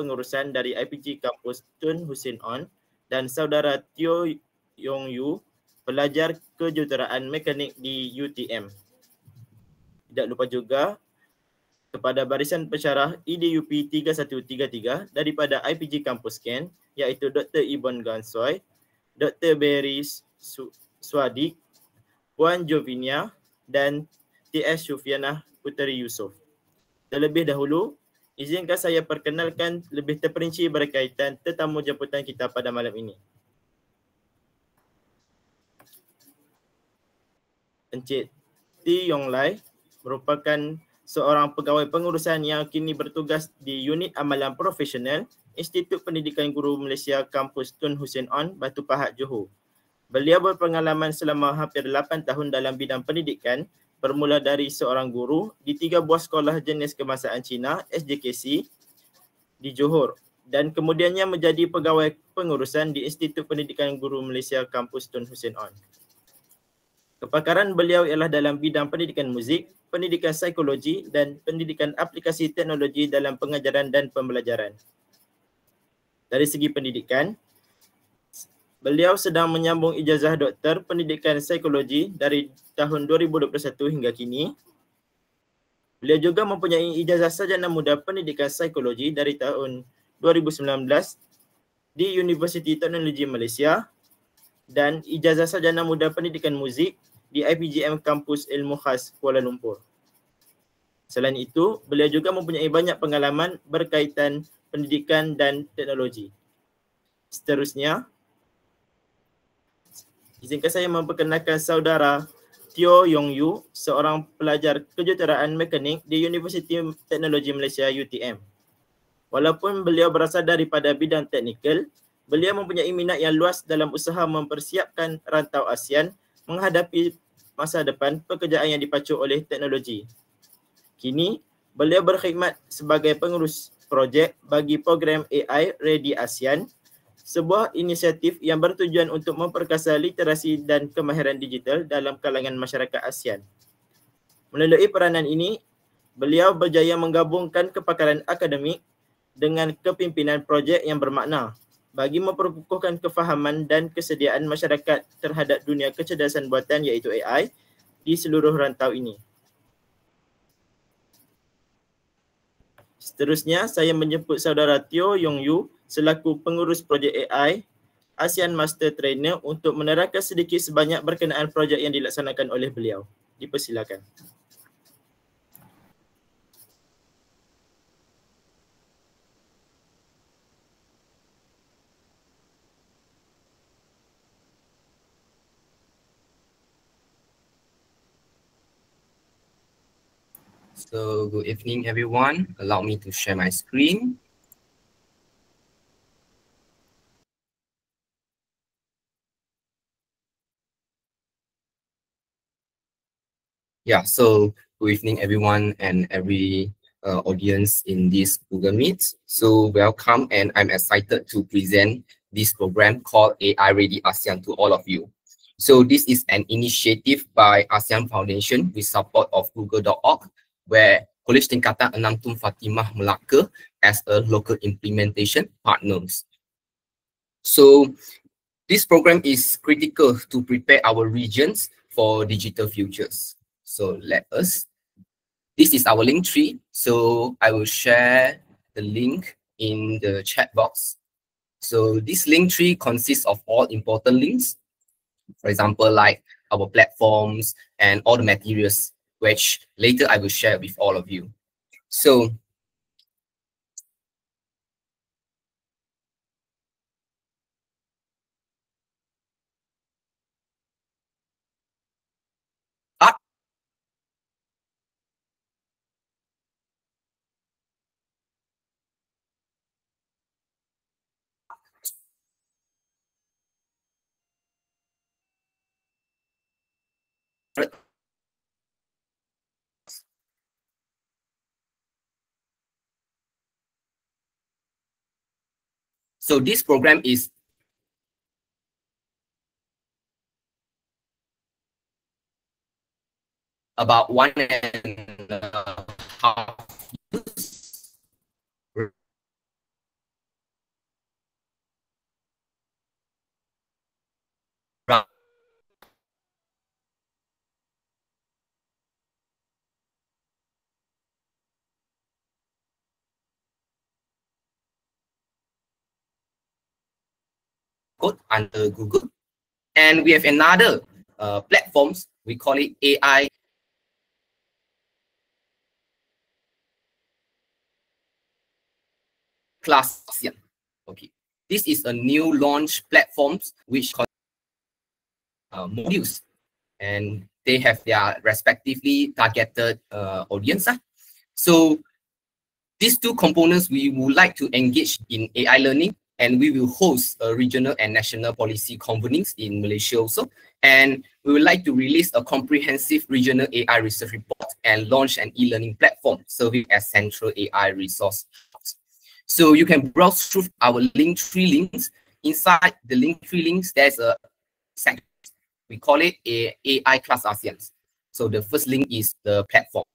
Pengurusan dari IPG Kampus Tun Hussein On dan saudara Teo Yong Yu, pelajar kejuruteraan mekanik di UTM. Tidak lupa juga kepada barisan pensyarah EDUP 3133 daripada IPG Kampus Ken, iaitu Dr. Ibon Gansoy, Dr. Berry Swadik, Puan Jovinia dan TS Syufianah Puteri Yusof. Terlebih dahulu, izinkan saya perkenalkan lebih terperinci berkaitan tetamu jemputan kita pada malam ini. Encik T. Yong Lai merupakan seorang pegawai pengurusan yang kini bertugas di Unit Amalan Profesional Institut Pendidikan Guru Malaysia Kampus Tun Hussein On, Batu Pahat, Johor. Beliau berpengalaman selama hampir 8 tahun dalam bidang pendidikan, bermula dari seorang guru di 3 buah sekolah jenis kebangsaan Cina SJKC di Johor dan kemudiannya menjadi pegawai pengurusan di Institut Pendidikan Guru Malaysia Kampus Tun Hussein On. Kepakaran beliau ialah dalam bidang pendidikan muzik, pendidikan psikologi dan pendidikan aplikasi teknologi dalam pengajaran dan pembelajaran. Dari segi pendidikan, beliau sedang menyambung ijazah Doktor Pendidikan Psikologi dari tahun 2021 hingga kini. Beliau juga mempunyai ijazah sarjana muda Pendidikan Psikologi dari tahun 2019 di Universiti Teknologi Malaysia dan ijazah sarjana muda Pendidikan Muzik di IPGM Kampus Ilmu Khas Kuala Lumpur. Selain itu, beliau juga mempunyai banyak pengalaman berkaitan pendidikan dan teknologi. Seterusnya, izinkan saya memperkenalkan saudara Teo Yong Yu, seorang pelajar kejuruteraan mekanik di Universiti Teknologi Malaysia UTM. Walaupun beliau berasal daripada bidang teknikal, beliau mempunyai minat yang luas dalam usaha mempersiapkan rantau ASEAN menghadapi masa depan pekerjaan yang dipacu oleh teknologi. Kini, beliau berkhidmat sebagai pengurus projek bagi program AI Ready ASEAN, sebuah inisiatif yang bertujuan untuk memperkasa literasi dan kemahiran digital dalam kalangan masyarakat ASEAN. Melalui peranan ini, beliau berjaya menggabungkan kepakaran akademik dengan kepimpinan projek yang bermakna bagi memperkukuhkan kefahaman dan kesediaan masyarakat terhadap dunia kecerdasan buatan iaitu AI di seluruh rantau ini. Seterusnya, saya menjemput saudara Teo Yong Yu selaku pengurus projek AI ASEAN Master Trainer untuk menerangkan sedikit sebanyak berkenaan projek yang dilaksanakan oleh beliau. Dipersilakan. So, good evening everyone. Allow me to share my screen. Yeah, so good evening everyone and every audience in this Google Meet. So welcome, and I'm excited to present this program called AI Ready ASEAN to all of you. So this is an initiative by ASEAN Foundation with support of Google.org, where College Tingkatan 6 Tun Fatimah Melaka as a local implementation partners. So this program is critical to prepare our regions for digital futures. So this is our link tree. So I will share the link in the chat box. So this link tree consists of all important links, for example, like our platforms and all the materials, which later I will share with all of you. So this program is about 1.5 years code under Google. And we have another platforms, we call it AI Class ASEAN. Okay, this is a new launch platforms which modules, and they have their respectively targeted audience. So these two components, we would like to engage in AI learning, and we will host regional and national policy convenings in Malaysia also. And we would like to release a comprehensive regional AI research report and launch an e-learning platform serving as central AI resource. So you can browse through our Linktree links. Inside the Linktree links, there's a section. We call it AI Class ASEAN. So the first link is the platform.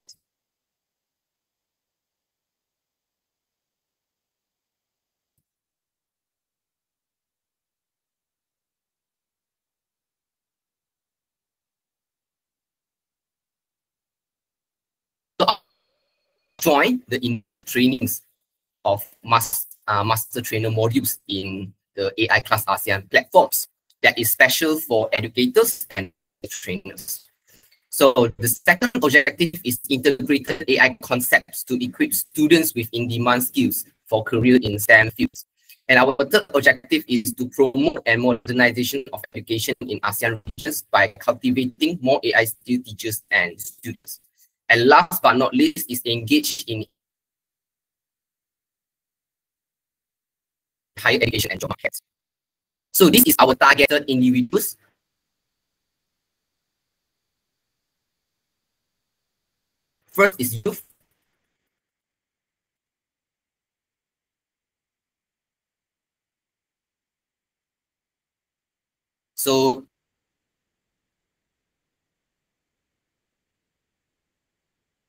Join the trainings of master trainer modules in the AI Class ASEAN platforms that is special for educators and trainers. So the second objective is integrated AI concepts to equip students with in-demand skills for career in STEM fields. And our third objective is to promote and modernization of education in ASEAN regions by cultivating more AI skilled teachers and students. And last but not least is engage in higher education and job markets. So this is our targeted individuals. First is youth. So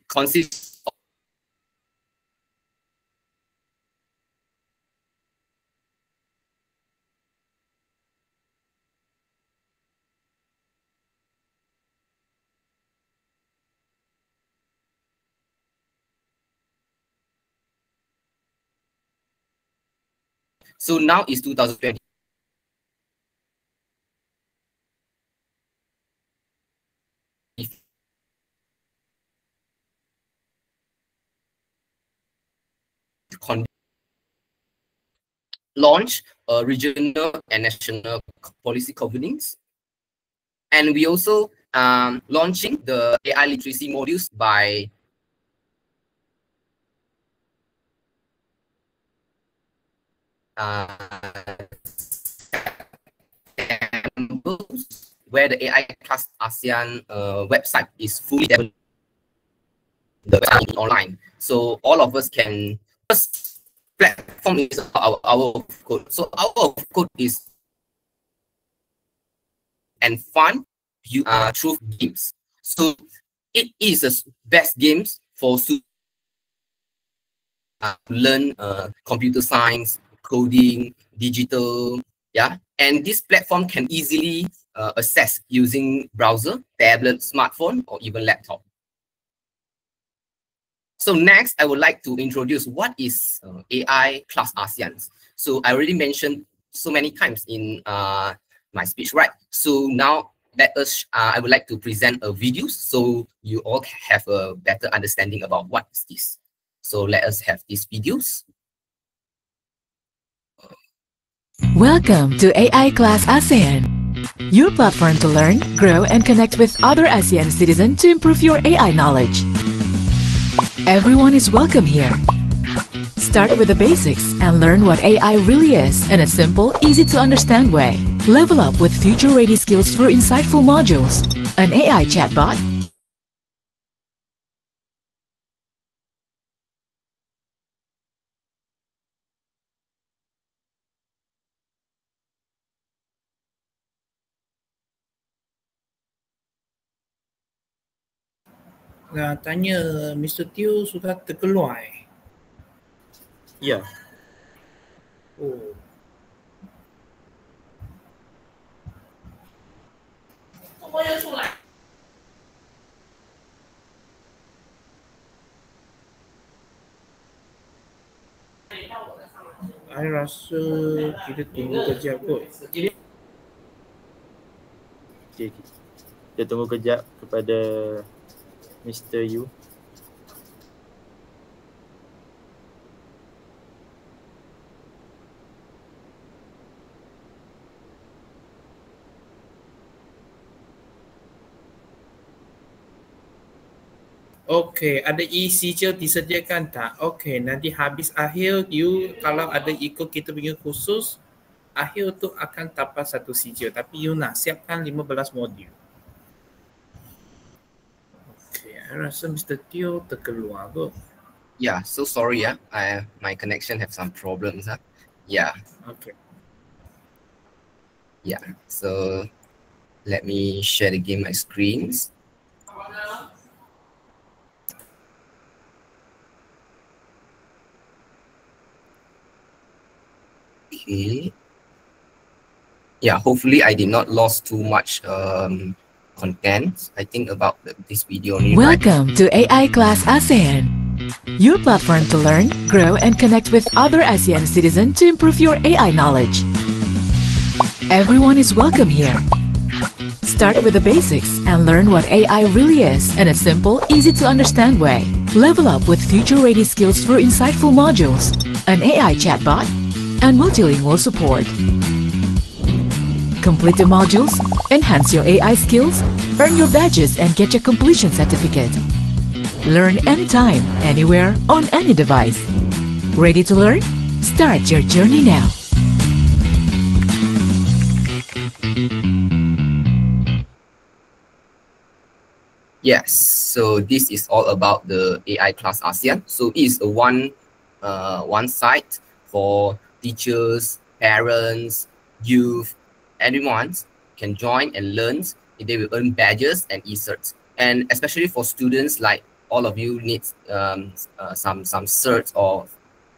consists of so now is 2020. Launch regional and national policy convenings. And we also launching the AI literacy modules by where the AI Class ASEAN website is fully developed online. So all of us can, first platform is our code. So our code is and fun through games. So it is the best games for students learn computer science, coding, digital, yeah. And this platform can easily access using browser, tablet, smartphone, or even laptop. So next, I would like to introduce what is AI Class ASEAN. So I already mentioned so many times in my speech, right? So now let us, I would like to present a video so you all have a better understanding about what is this. So let us have these videos. Welcome to AI Class ASEAN, your platform to learn, grow, and connect with other ASEAN citizens to improve your AI knowledge. Everyone is welcome here. Start with the basics and learn what AI really is in a simple, easy-to-understand way. Level up with future-ready skills through insightful modules, an AI chatbot, Tanya Mr. Teo sudah terkeluar. Ya. Oh. I rasa kita tunggu kejap kot. Okay. Kita tunggu kejap kepada Mr. Yu. Okey, ada e-sijil disediakan tak? Okey, nanti habis akhir you kalau ada ikut kita punya khusus, akhir tu akan dapat satu sijil. Tapi you nak siapkan 15 modul. Okey, I rasa Mr. Teo terkeluar kot. Yeah, so sorry my connection have some problems Yeah. Okey. Yeah, so let me share again my screens. Okay. Yeah, hopefully I did not lost too much content. I think about this video only. Welcome to AI Class ASEAN, your platform to learn, grow, and connect with other ASEAN citizens to improve your AI knowledge. Everyone is welcome here. Start with the basics and learn what AI really is in a simple, easy to understand way. Level up with future-ready skills through insightful modules, an AI chatbot, and multilingual support. Complete the modules, enhance your AI skills, earn your badges and get your completion certificate. Learn anytime, anywhere, on any device. Ready to learn? Start your journey now. Yes, so this is all about the AI Class ASEAN. So it is a one site for teachers, parents, youth, anyone can join and learn. They will earn badges and e-certs. And especially for students like all of you need some certs or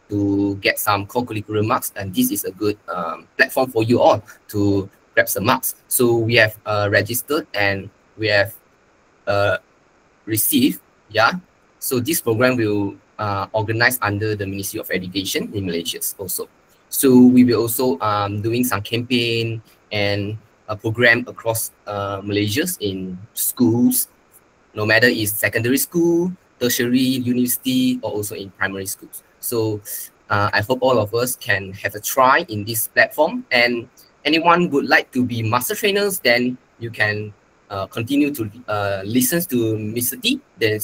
to get some co-curricular marks, and this is a good platform for you all to grab some marks. So we have registered and we have received, So this program will organize under the Ministry of Education in Malaysia also. So we will also doing some campaign and a program across Malaysia in schools, no matter is secondary school, tertiary, university, or also in primary schools. So I hope all of us can have a try in this platform, and anyone would like to be master trainers, then you can continue to listen to Mr. T. Then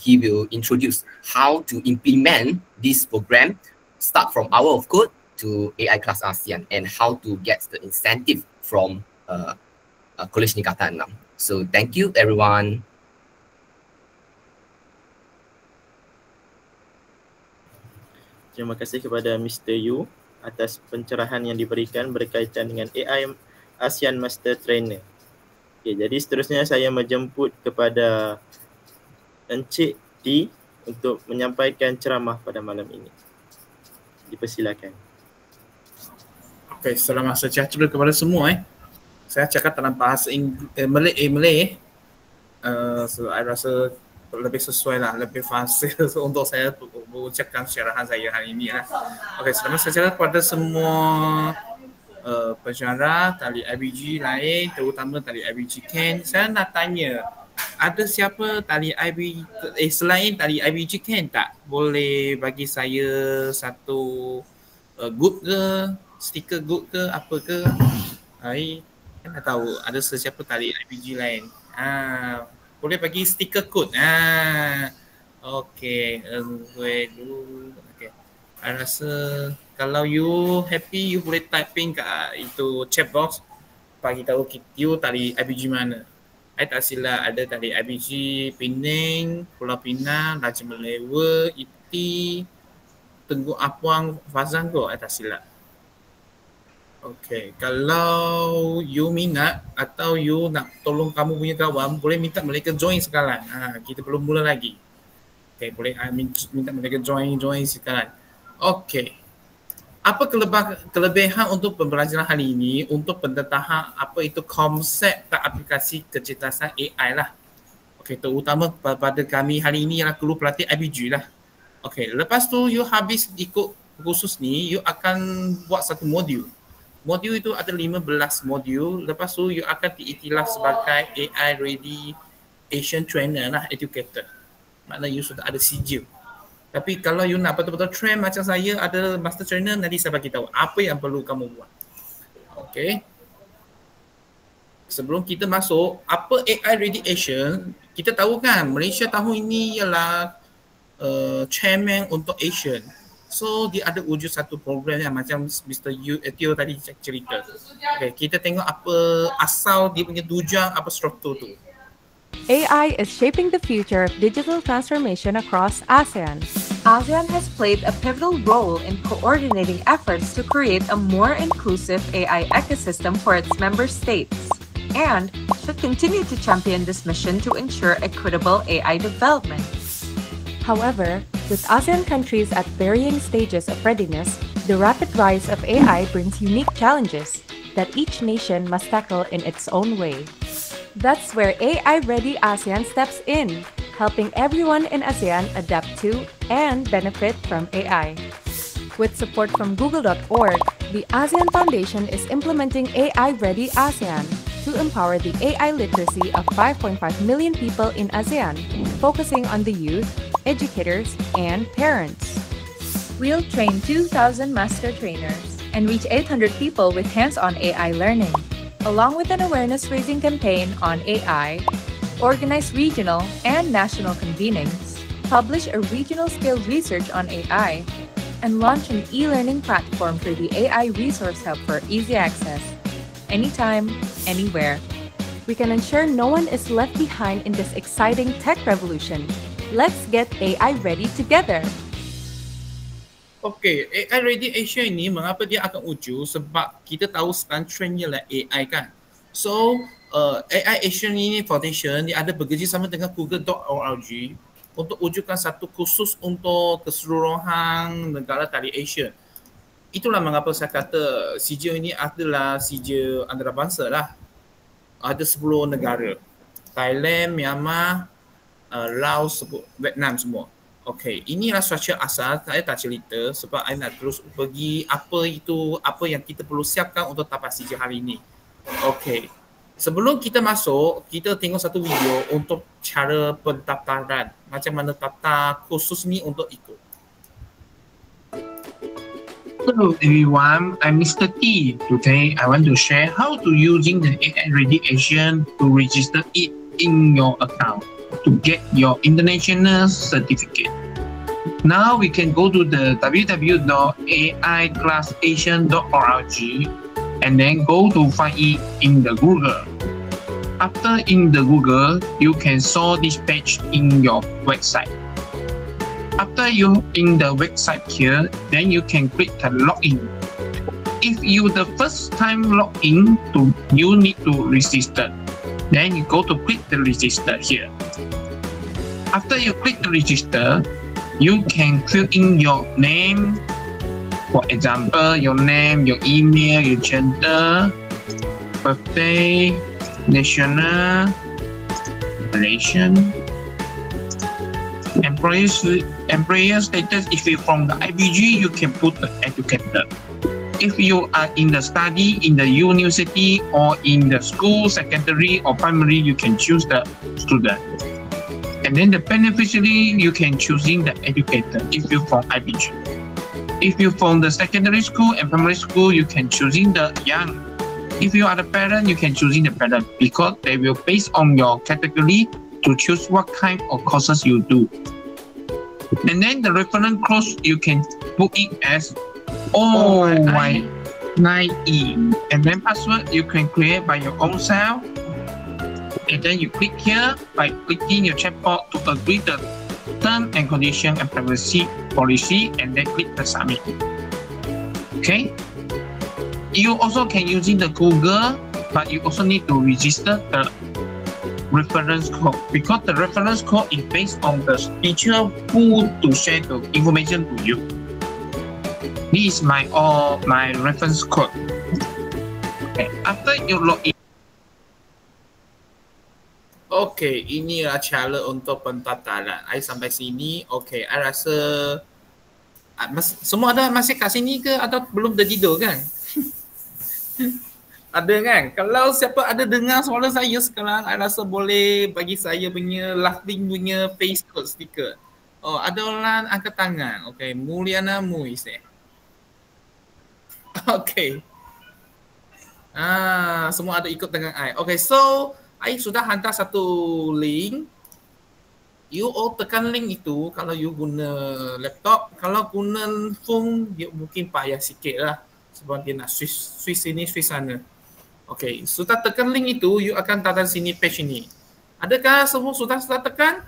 he will introduce how to implement this program, start from Hour of Code to AI Class ASEAN, and how to get the incentive from College Nikata 6. So thank you everyone. Terima kasih kepada Mr. Yu atas pencerahan yang diberikan berkaitan dengan AI ASEAN Master Trainer. Okay, jadi seterusnya saya menjemput kepada Encik T untuk menyampaikan ceramah pada malam ini. Dipersilakan. Okey, selamat sejahtera kepada semua. Saya cakap dalam bahasa Malay. So I rasa lebih sesuai lah, lebih fasih untuk saya mengucapkan syarahan saya hari ini lah. Okey, selamat sejahtera kepada semua pensyarah tali IBG lain, terutama tali IBG Ken. Saya nak tanya, ada siapa tali IBG selain tali IBG Ken tak? Boleh bagi saya satu good ke, stiker good ke, apa ke? Saya nak tahu ada sesiapa tali IBG lain. Boleh bagi stiker code. Okey, gue dulu. Okey. I rasa kalau you happy, you boleh typing kat itu chat box, bagi tahu you tali IBG mana. I tak silap ada tali IBG Penang, Pulau Pinang, Raja Melewa, Iti, Tengku Apuang, Fazan kot. I tak silap. Okey, kalau you minat atau you nak tolong kamu punya kawan, boleh minta mereka join sekarang. Kita belum mula lagi. Okey, boleh minta mereka join sekarang. Okey. Apa kelebihan untuk pembelajaran hari ini untuk pendetahan apa itu konsep dan aplikasi kecerdasan AI lah. Okey, terutama pada kami hari ini ialah guru pelatih IBG lah. Okey, lepas tu you habis ikut khusus ni, you akan buat satu modul. Modul itu ada 15 modul. Lepas tu, you akan diiktiraf sebagai AI Ready Asian Trainer lah, educator. Maknanya you sudah ada sijil. Tapi kalau you nak betul-betul train macam saya, ada master trainer, nanti saya bagi tahu apa yang perlu kamu buat. Okay. Sebelum kita masuk, apa AI Ready Asian, kita tahu kan Malaysia tahun ini ialah chairman untuk Asian. So dia ada wujud satu program yang macam Mr. Teo tadi cerita. Okay, kita tengok apa asal dia punya tujuan, apa struktur tu. AI is shaping the future of digital transformation across ASEAN. ASEAN has played a pivotal role in coordinating efforts to create a more inclusive AI ecosystem for its member states, and should continue to champion this mission to ensure equitable AI development. However, with ASEAN countries at varying stages of readiness, the rapid rise of AI brings unique challenges that each nation must tackle in its own way. That's where AI Ready ASEAN steps in, helping everyone in ASEAN adapt to and benefit from AI. With support from Google.org, the ASEAN Foundation is implementing AI Ready ASEAN to empower the AI literacy of 5.5 million people in ASEAN, focusing on the youth, educators, and parents. We'll train 2,000 master trainers and reach 800 people with hands-on AI learning, along with an awareness-raising campaign on AI, organize regional and national convenings, publish a regional-scale research on AI, and launch an e-learning platform for the AI Resource Hub for easy access, anytime, anywhere. We can ensure no one is left behind in this exciting tech revolution. Let's get AI ready together. Okay, AI Ready Asia ini mengapa dia akan uju? Sebab kita tahu sekarang trendnya lah AI kan. So, AI Asian ini Foundation dia ada bekerjasama dengan Google.org untuk wujudkan satu khusus untuk keseluruhan negara tali Asia. Itulah mengapa saya kata sijil ini adalah sijil antarabangsa lah. Ada 10 negara. Thailand, Myanmar, Laos, Vietnam semua. Okey, inilah struktur asal. Saya tak cerita sebab saya nak terus pergi apa yang kita perlu siapkan untuk tapas sijil hari ini. Okey. Sebelum kita masuk, kita tengok satu video untuk cara pendaftaran. Macam mana daftar khusus ni untuk ikut. Hello everyone, I'm Mr. T. Today I want to share how to using the AI Ready Asian to register it in your account to get your international certificate. Now we can go to the www.aiclassasian.org and then go to find it in the Google. After in the Google, you can saw this page in your website. After you in the website here, then you can click the login. If you the first time login, you need to register. Then you go to click the register here. After you click the register, you can fill in your name. For example, your name, your email, your gender, birthday, national, Malaysian, employer status. If you're from the IBG, you can put the educator. If you are in the study in the university or in the school, secondary or primary, you can choose the student. And then the beneficiary, you can choosing the educator if you're from IBG. If you're from the secondary school and primary school, you can choosing the young. If you are the parent, you can choosing the parent because they will based on your category to choose what kind of courses you do. And then the reference course, you can put it as OY9E. And then password, you can create by your own self. And then you click here by clicking your checkbox to agree the term and condition and privacy policy, and then click the submit. Okay. You also can using the Google, but you also need to register the reference code because the reference code is based on the teacher who to share the information to you. This is my reference code. Okay. After you log in. Okay, inilah cara untuk pendaftaran. I sampai sini, okay, I rasa Semua ada masih kat sini ke atau belum tertidur kan? Ada kan? Kalau siapa ada dengar suara saya sekarang, I rasa boleh bagi saya punya laughing punya face code stiker. Oh, ada orang angkat tangan. Okay, Mulyana Muiz Okay. Semua ada ikut dengan I. Okay, so I sudah hantar satu link. You all tekan link itu kalau you guna laptop. Kalau guna phone, dia mungkin payah sikit lah. Sebab dia nak switch sini, switch sana. Okay, sudah tekan link itu, you akan datang sini page ini. Adakah semua sudah tekan?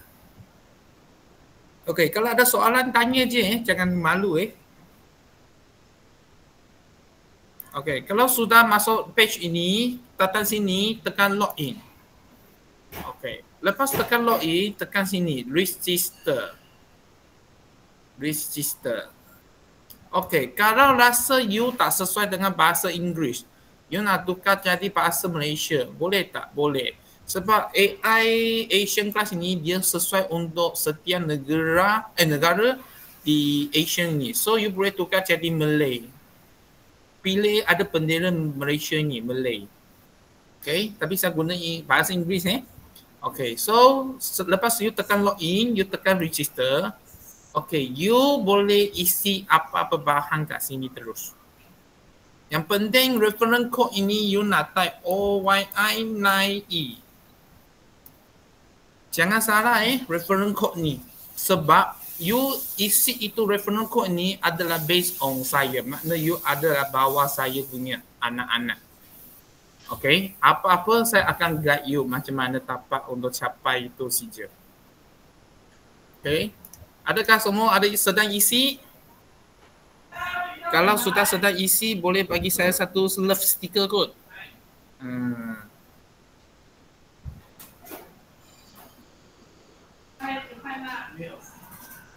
Okay, kalau ada soalan tanya je, jangan malu Okay, kalau sudah masuk page ini, datang sini, tekan login. Okay, lepas tekan login, tekan sini, register. Okay, kalau rasa you tak sesuai dengan bahasa Inggeris, you nak tukar jadi bahasa Malaysia, boleh tak? Boleh. Sebab AI Asian Class ini dia sesuai untuk setiap negara di Asian ni. So you boleh tukar jadi Malay. Pilih ada bendera Malaysia ni, Malay. Okay, tapi saya guna bahasa Inggeris Okay, so lepas you tekan login, you tekan register. Okay, you boleh isi apa-apa bahan kat sini terus. Yang penting reference code ini you nak type OYI9E. Jangan salah reference code ni. Sebab you isi itu reference code ni adalah based on saya. Maknanya you adalah bawah saya punya anak-anak. Okay, apa-apa saya akan guide you macam mana tapak untuk capai itu saja. Okay, adakah semua ada sedang isi? Kalau sudah sedang isi, boleh bagi saya satu love sticker kot.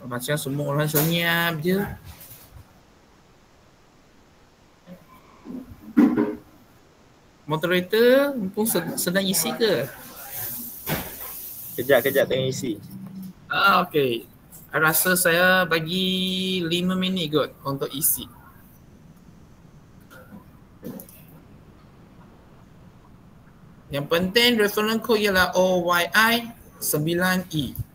Macam semua orang senyap je. Moderator mumpung sedang isi ke? Kejap tengah isi. Okay. I rasa saya bagi 5 minit kot untuk isi. Yang penting reference code ialah OYI9E.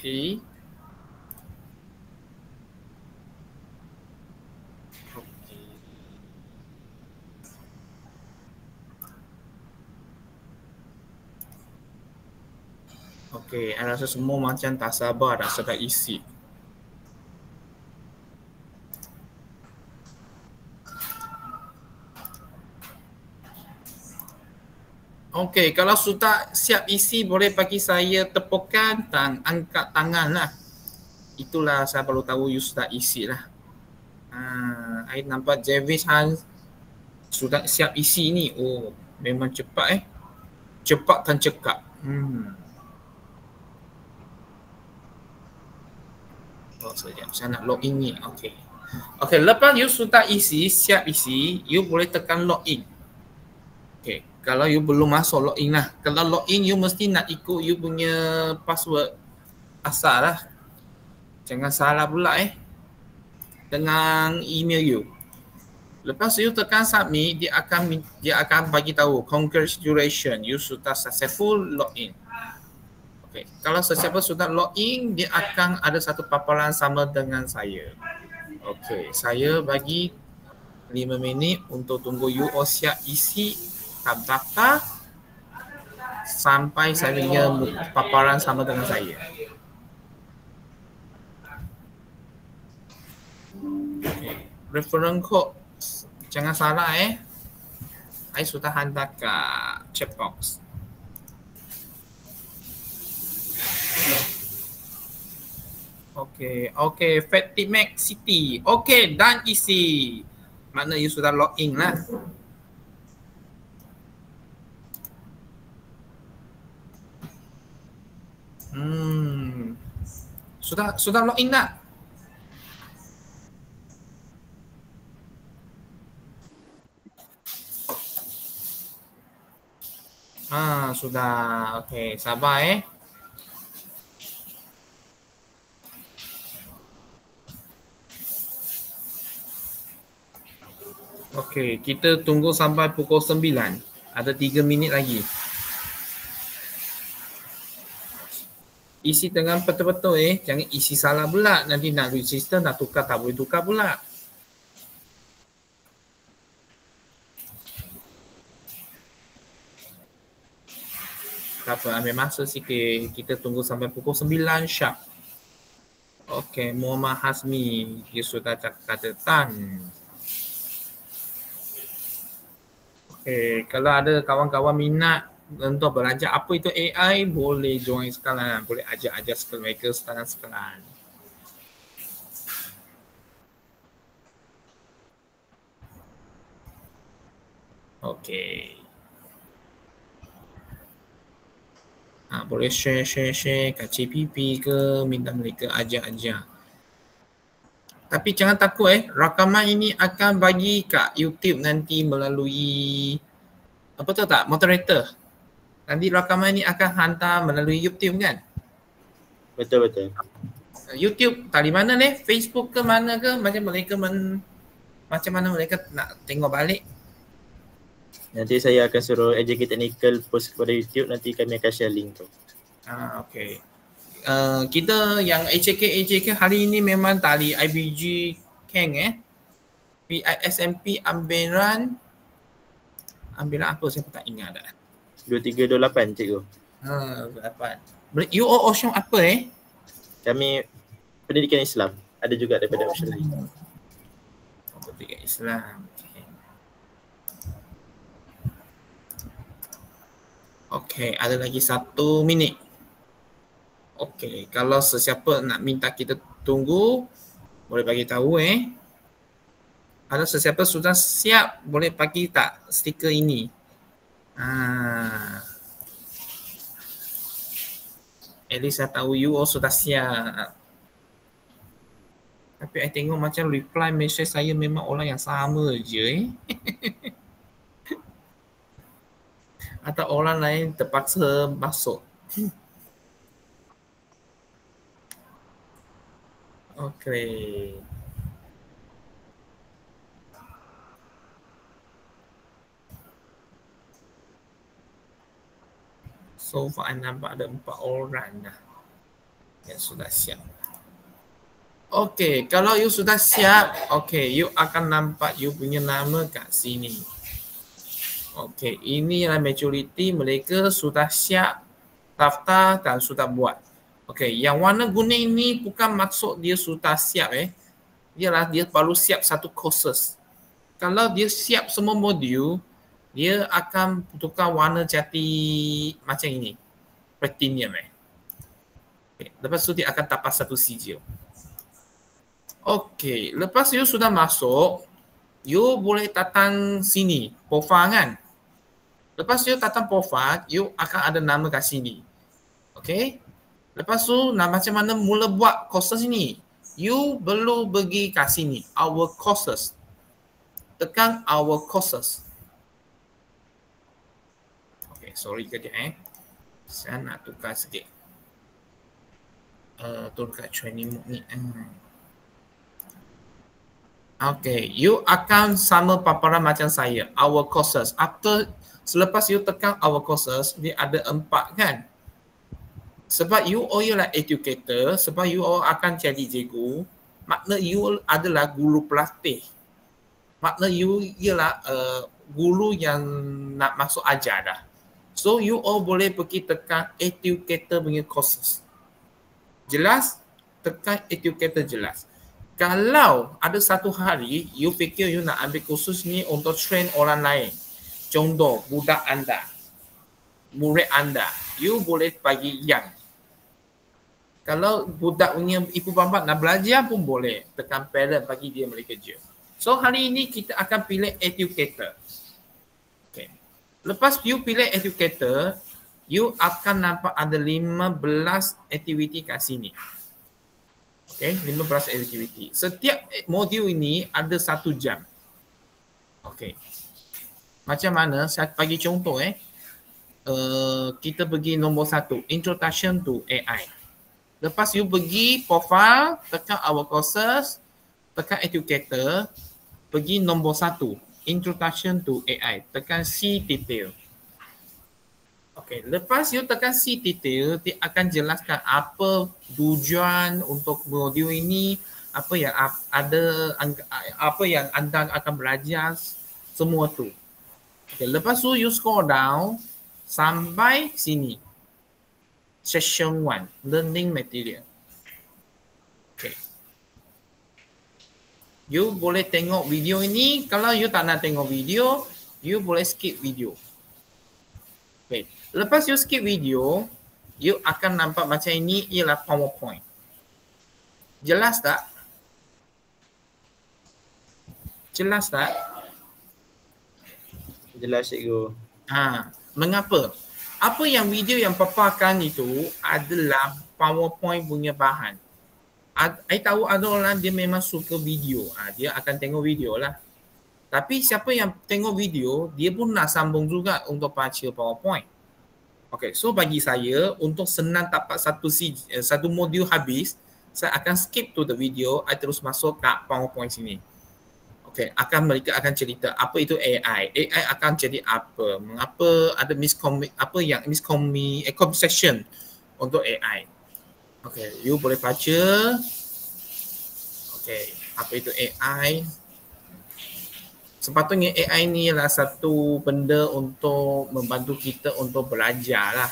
Okay. Okay, I rasa semua macam tak sabar dah sedang isi. Okay, kalau sudah siap isi boleh bagi saya tepukan dan angkat tangan lah. Itulah saya baru tahu you sudah isi lah. I nampak Jarvis Han sudah siap isi ni. Oh, memang cepat Cepat dan cekap. Oh, sekejap. Saya nak login ni. Okay. Okay, lepas you sudah isi, siap isi, you boleh tekan login. Okay. Kalau you belum masuk login lah. Kalau login, you mesti nak ikut you punya password asal lah. Jangan salah pula dengan email you. Lepas you tekan submit, dia akan bagi tahu congratulations, you sudah successful login. Okay. Kalau sesiapa sudah login, dia akan ada satu paparan sama dengan saya. Okay, saya bagi 5 minit untuk tunggu you all siap isi daftar sampai saya punya paparan sama dengan saya. Okay. Reference code jangan salah I sudah hantar ke chat box. Okay, Fatimac City. Okay, dan isi. Makna you sudah login lah. Sudah login tak? sudah. Okey, sabar Okey, kita tunggu sampai pukul 9. Ada 3 minit lagi. Isi dengan betul-betul jangan isi salah pula. Nanti nak register, nak tukar tak boleh tukar pula. Tak apa, ambil masa sikit. Kita tunggu sampai pukul 9 sharp. Okey, Muhammad Hasmi, dia sudah catatan. Okey, kalau ada kawan-kawan minat untuk belajar apa itu AI, boleh join sekarang. Boleh ajar mereka sekarang. Okey. Boleh share kat CPP ke, minta mereka ajar. Tapi jangan takut rakaman ini akan bagi kat YouTube nanti melalui apa tu tak, moderator. Nanti rakaman ini akan hantar melalui YouTube kan? Betul. YouTube dari mana ni? Facebook ke mana ke? Macam mana mereka nak tengok balik? Nanti saya akan suruh AJK Technical post kepada YouTube, nanti kami akan share link tu. Okey. Kita yang AJK hari ini memang tali IBG Keng PISMP ambilan apa saya pun tak ingat dah. 2328 cikgu. 28. You all Ocean apa Kami pendidikan Islam. Ada juga daripada Ocean lain. Pendidikan Islam. Okey, ada lagi 1 minit. Okey, kalau sesiapa nak minta kita tunggu, boleh bagi tahu Ada sesiapa sudah siap, boleh bagi tak stiker ini. At least saya tahu you all sudah siap. Tapi I tengok macam reply message saya memang orang yang sama je Atau orang lain terpaksa masuk. Okey. So far I nampak ada 4 orang dah yang sudah siap. Okey, kalau you sudah siap, you akan nampak you punya nama kat sini. Okey, ini adalah majoriti mereka sudah siap daftar dan sudah buat. Okey, yang warna kuning ni bukan maksud dia sudah siap dia baru siap satu courses. Kalau dia siap semua modul, dia akan tukar warna jati macam ini. Platinum Okay. Lepas tu dia akan tapas satu sijil. Okey, lepas you sudah masuk, you boleh datang sini, profile kan? Lepas you datang profile, you akan ada nama kat sini. Okey? Lepas tu macam mana mula buat courses ini? You perlu pergi kat sini, our courses. Tekan our courses. Okay, sorry kejap Saya nak tukar sikit. Tukar training mode ni. Okay, you akan sama paparan macam saya, our courses. Selepas you tekan our courses, dia ada 4 kan? Sebab you all ialah educator, sebab you all akan jadi cikgu, makna you adalah guru pelatih. Makna you ialah guru yang nak masuk ajar dah. So you all boleh pergi tekan educator punya courses. Jelas? Tekan educator jelas. Kalau ada satu hari you fikir you nak ambil kursus ni untuk train orang lain. Contoh budak anda, murid anda, you boleh bagi yang. Kalau budak punya ibu bapa nak belajar pun boleh tekan parent bagi dia mereka kerja. So hari ini kita akan pilih educator. Okay. Lepas you pilih educator, you akan nampak ada 15 aktiviti kat sini. Okay, 15 aktiviti. Setiap modul ini ada 1 jam. Okay. Macam mana? Saya bagi contoh kita pergi nombor 1, Introduction to AI. Lepas you pergi profile, tekan our courses, tekan educator, pergi nombor 1, Introduction to AI, tekan see detail. Okey, lepas you tekan see detail, dia akan jelaskan apa tujuan untuk modul ini, apa yang ada, apa yang anda akan belajar, semua tu. Okay, lepas tu you scroll down sampai sini. Session 1, learning material. Okay. You boleh tengok video ini. Kalau you tak nak tengok video, you boleh skip video. Okay. Lepas you skip video, you akan nampak macam ini ialah PowerPoint. Jelas tak? Jelas tak? Jelas cikgu. Mengapa? Apa yang video yang paparkan itu adalah PowerPoint punya bahan. I tahu ada orang dia memang suka video. Dia akan tengok video lah. Tapi siapa yang tengok video, dia pun nak sambung juga untuk baca PowerPoint. Okay, so bagi saya, untuk senang dapat satu modul habis, saya akan skip to the video, I terus masuk ke PowerPoint sini. Okay, mereka akan cerita apa itu AI. AI akan jadi apa? Mengapa ada misconception untuk AI. Okay, you boleh baca. Okay, apa itu AI? Sepatutnya AI ni adalah satu benda untuk membantu kita untuk belajar lah.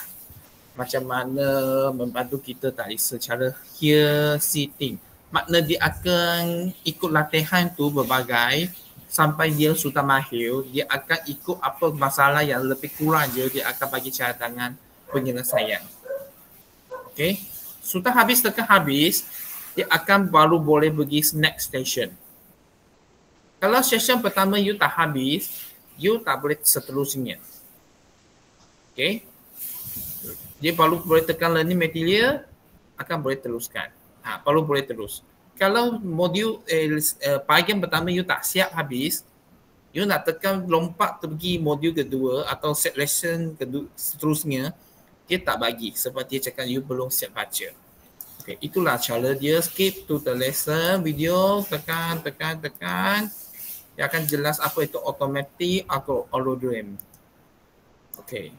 Macam mana membantu kita tadi secara hear, see, think. Makna dia akan ikut latihan tu berbagai sampai dia sudah mahir, dia akan ikut apa masalah yang lebih kurang je, dia akan bagi cadangan penyelesaian. Okay. Sudah habis tekan habis, dia akan baru boleh pergi next station. Kalau session pertama you tak habis, you tak boleh seterusnya. Okay. Dia baru boleh tekan learning material, akan boleh teruskan. Baru boleh terus. Kalau modul bahagian pertama you tak siap habis, you nak tekan lompat pergi modul kedua atau set lesson kedua seterusnya, dia tak bagi sebab dia cakap you belum siap baca. Okay, itulah cara dia skip to the lesson video, tekan. Dia akan jelas apa itu automatic atau hologram. Okay.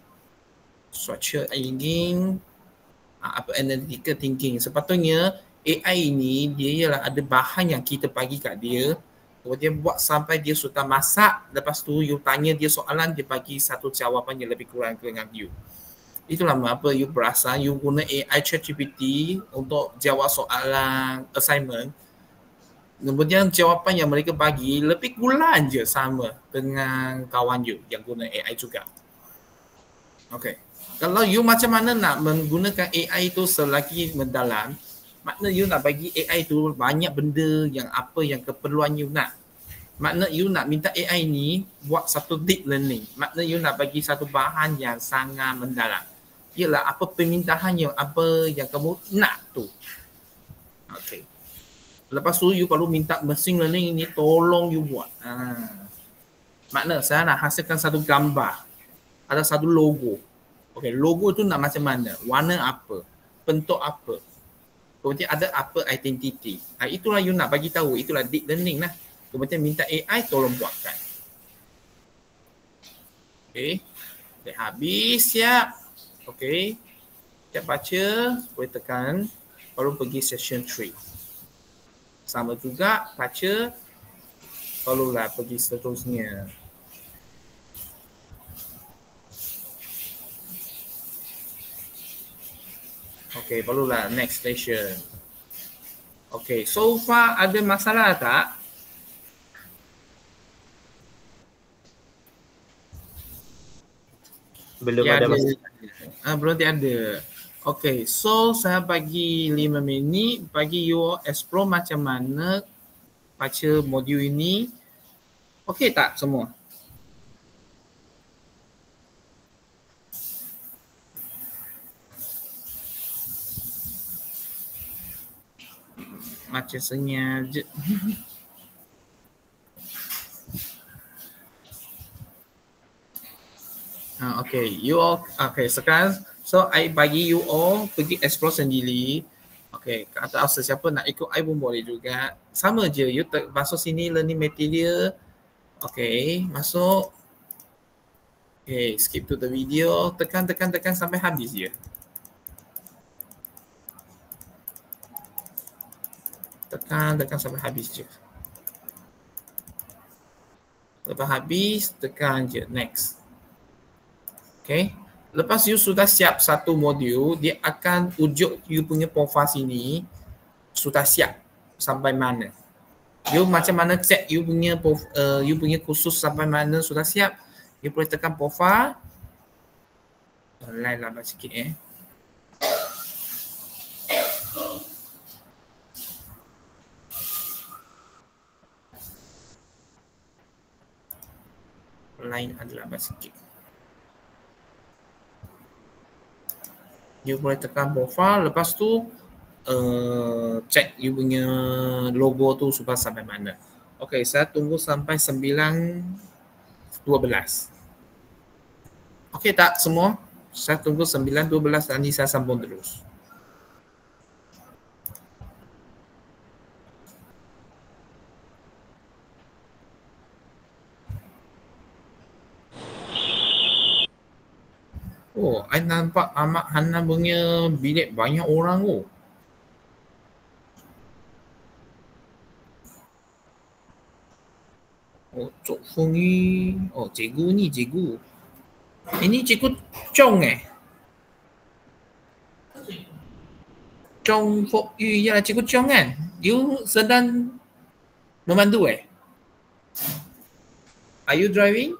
Structure thinking, apa analytical thinking. Sepatutnya AI ini dia ialah ada bahan yang kita bagi kat dia, kemudian buat sampai dia sudah masak, lepas tu you tanya dia soalan, dia bagi satu jawapan yang lebih kurang dengan you. Itulah mengapa you perasan you guna AI ChatGPT untuk jawab soalan assignment, kemudian jawapan yang mereka bagi lebih kurang je sama dengan kawan you yang guna AI juga. Okay. Kalau you macam mana nak menggunakan AI itu selagi mendalam, makna you nak bagi AI tu banyak benda yang apa yang keperluan you nak. Makna you nak minta AI ni buat satu deep learning. Makna you nak bagi satu bahan yang sangat mendalam. Ialah apa permintaan yang apa yang kamu nak tu. Okay. Lepas tu you perlu minta machine learning ini tolong you buat. Makna saya nak hasilkan satu gambar. Ada satu logo. Okay, logo tu nak macam mana? Warna apa? Bentuk apa? Kemudian ada apa identity. Itulah you nak bagi tahu. Itulah deep learning lah. Kemudian minta AI tolong buatkan. Okay. Dah habis, siap. Okay. Siap baca, boleh tekan. Baru pergi session 3. Sama juga, baca. Barulah pergi seterusnya. Okay, barulah next station. Okay, so far ada masalah tak? Belum ada masalah. Belum ada. Okay, so saya bagi 5 minit bagi you explore macam mana baca modul ini. Okay tak semua? Macam senyap je. Okay, you all, okay, sekarang, so I bagi you all pergi explore sendiri. Okay, kata sesiapa nak ikut I pun boleh juga. Sama je, you masuk sini learning material. Okay, masuk. Okay, skip to the video. Tekan sampai habis je. Tekan sampai habis je. Lepas habis, tekan je next. Okay. Lepas you sudah siap satu modul, dia akan ujuk you punya profile sini sudah siap sampai mana. You macam mana check you punya kursus sampai mana sudah siap. You boleh tekan profile. Lain lambat sikit Lain adalah lambat sikit. You boleh tekan profile, lepas tu check you punya logo tu sudah sampai mana. Okay, saya tunggu sampai 9:12. Okay tak semua? Saya tunggu 9:12, nanti saya sambung terus. Oh, I nampak Ahmad Hanan punya bilik banyak orang oh. Oh, Cok Feng Yu. Oh, cikgu ni, cikgu. Ini cikgu Chong Chong Fok Yu, ya cikgu Chong kan? You sedang memandu Are you driving?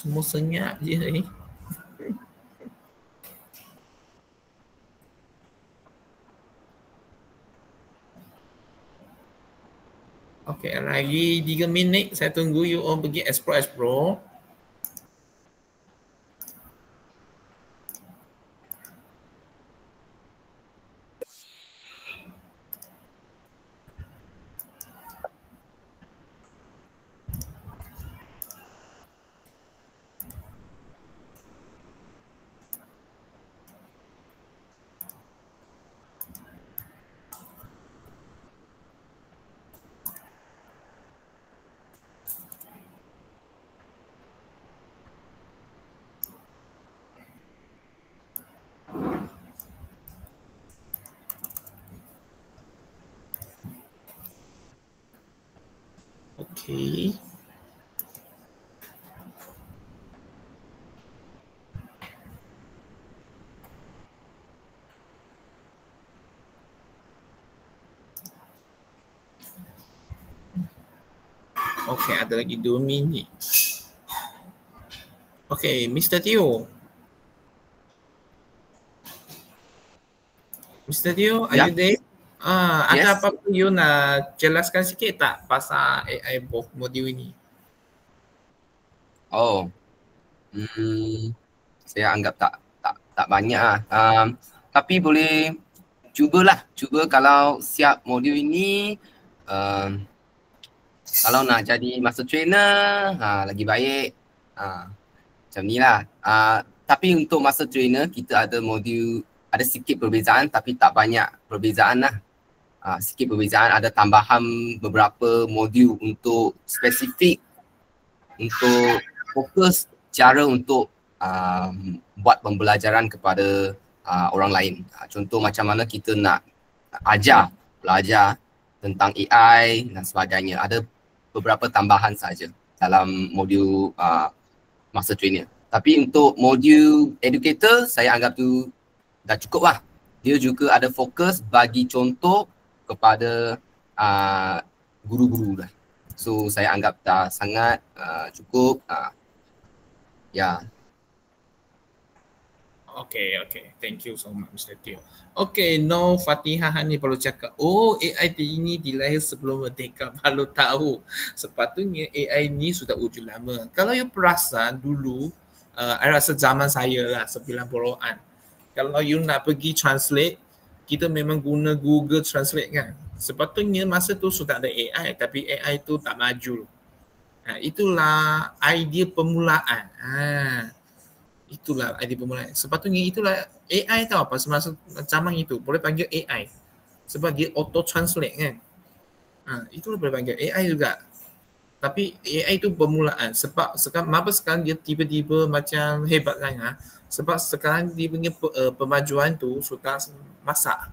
Semua senyap je ni. Okay, lagi 3 minit saya tunggu you all pergi explore. Okay. Okay, ada lagi 2 minit. Okay, Mr. Teo. Mr. Teo, are you there? Ada apa-apa you nak jelaskan sikit tak pasal AI modul ini? Oh, saya anggap tak banyak lah. Tapi boleh cuba kalau siap modul ini. Kalau nak jadi master trainer, lagi baik. Macam ni lah. Tapi untuk master trainer, kita ada modul, ada sikit perbezaan tapi tak banyak perbezaan lah. Sikit perbezaan, ada tambahan beberapa modul untuk spesifik, untuk fokus cara untuk buat pembelajaran kepada orang lain. Contoh macam mana kita nak belajar tentang AI dan sebagainya. Ada beberapa tambahan saja dalam modul master trainer. Tapi untuk modul educator, saya anggap tu dah cukup lah. Dia juga ada fokus bagi contoh kepada guru-guru lah. So saya anggap dah sangat cukup. Okay. Thank you so much, Mr. Teo. Okay, no Fatihah ni perlu cakap. Oh, AI ini dilahir sebelum Merdeka, baru tahu. Sepatutnya AI ni sudah wujud lama. Kalau you perasan dulu, I rasa zaman saya lah, 90-an. Kalau you nak pergi translate, kita memang guna Google Translate kan. Sepatutnya masa tu sudah ada AI tapi AI tu tak maju. Itulah idea permulaan. Itulah idea permulaan. Sepatutnya itulah AI tahu apa semasa zaman itu boleh panggil AI. Sebab dia auto translate kan. Itulah boleh panggil AI juga. Tapi AI itu permulaan. Sebab sekarang dia tiba-tiba macam hebat kan. Sebab sekarang dia punya pemajuan tu sudah masak.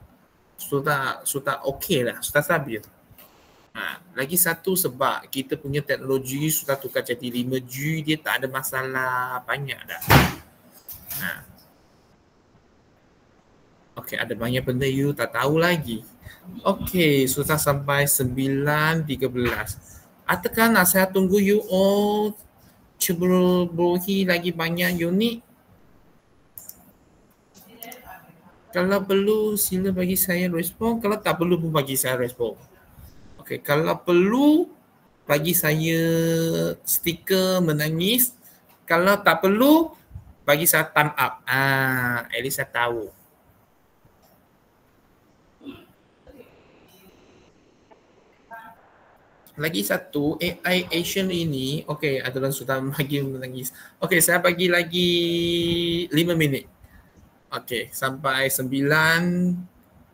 Sudah okey lah, sudah stabil. Lagi satu sebab kita punya teknologi sudah tukar jadi 5G, dia tak ada masalah banyak dah. Okey, ada banyak benda you tak tahu lagi. Okey, sudah sampai 9.13. Adakah nak saya tunggu you ceburuhi lagi banyak unit? Kalau perlu sila bagi saya respon, kalau tak perlu pun bagi saya respon. Okey, kalau perlu bagi saya stiker menangis, kalau tak perlu bagi saya thumb up. At least saya tahu. Lagi satu, AI Asian ini, okey, ada orang sudah bagi menangis. Okey, saya bagi lagi 5 minit. Okey, sampai 9.18.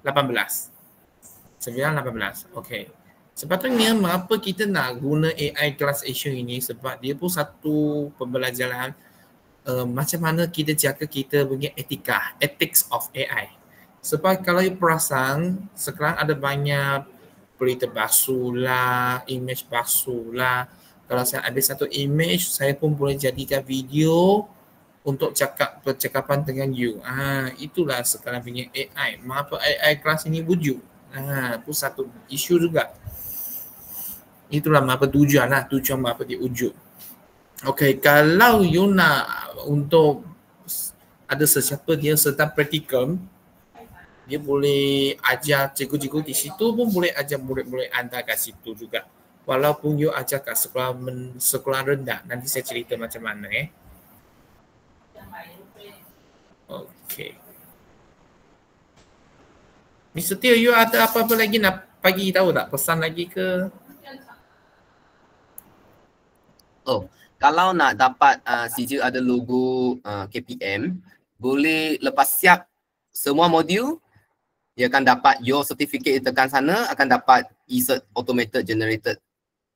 Okey. Sepatutnya mengapa kita nak guna AI Class Asia ini, sebab dia pun satu pembelajaran macam mana kita jaga kita punya etika, ethics of AI. Sebab kalau you perasan, sekarang ada banyak berita basuh lah, image basuh lah. Kalau saya ada satu image, saya pun boleh jadikan video untuk percakapan dengan you. Itulah sekarang punya AI. Mengapa AI kelas ini wujud? Itu satu isu juga. Itulah mengapa tujuan mengapa dia wujud. Okey, kalau you nak untuk ada sesiapa dia serta praktikal, dia boleh ajar cikgu-cikgu di situ pun boleh ajar murid-murid anda kat situ juga. Walaupun you ajar kat sekolah rendah, nanti saya cerita macam mana Okey. Mr. Teo, you ada apa-apa lagi nak bagi tahu tak? Pesan lagi ke? Kalau nak dapat CJ ada logo KPM, boleh lepas siap semua modul, dia akan dapat your certificate tekan sana, akan dapat e-cert automated generated.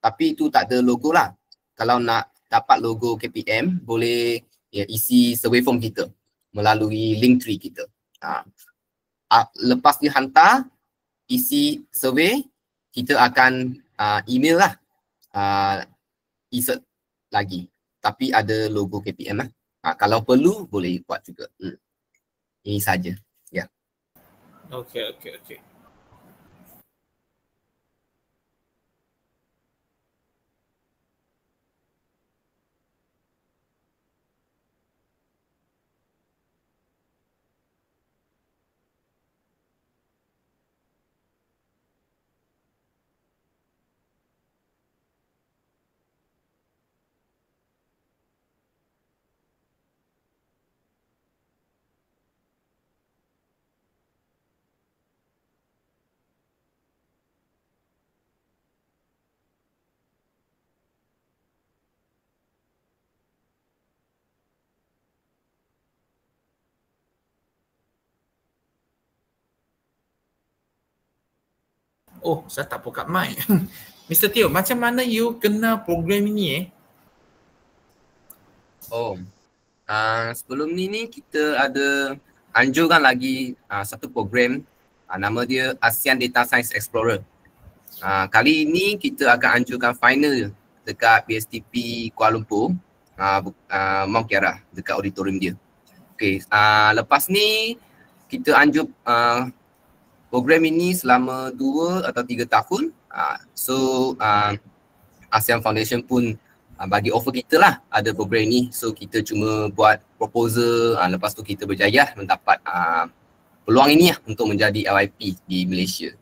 Tapi itu tak ada logo lah. Kalau nak dapat logo KPM, boleh isi survey form kita melalui Linktree kita. Lepas dihantar, isi survey, kita akan email lah e-cert lagi. Tapi ada logo KPM lah. Kalau perlu, boleh buat juga. Ini saja. Ya. Okey. Oh, saya tak buka mic. Mr. Teo, macam mana you kenal program ini Sebelum ni kita ada anjurkan lagi satu program, nama dia ASEAN Data Science Explorer. Kali ini kita akan anjurkan final dekat PSTP Kuala Lumpur, Mount Kiara, dekat auditorium dia. Okay, lepas ni kita anjur program ini selama 2 atau 3 tahun. ASEAN Foundation pun bagi offer kita lah ada program ini. So kita cuma buat proposal, lepas tu kita berjaya mendapat peluang ini lah untuk menjadi LIP di Malaysia.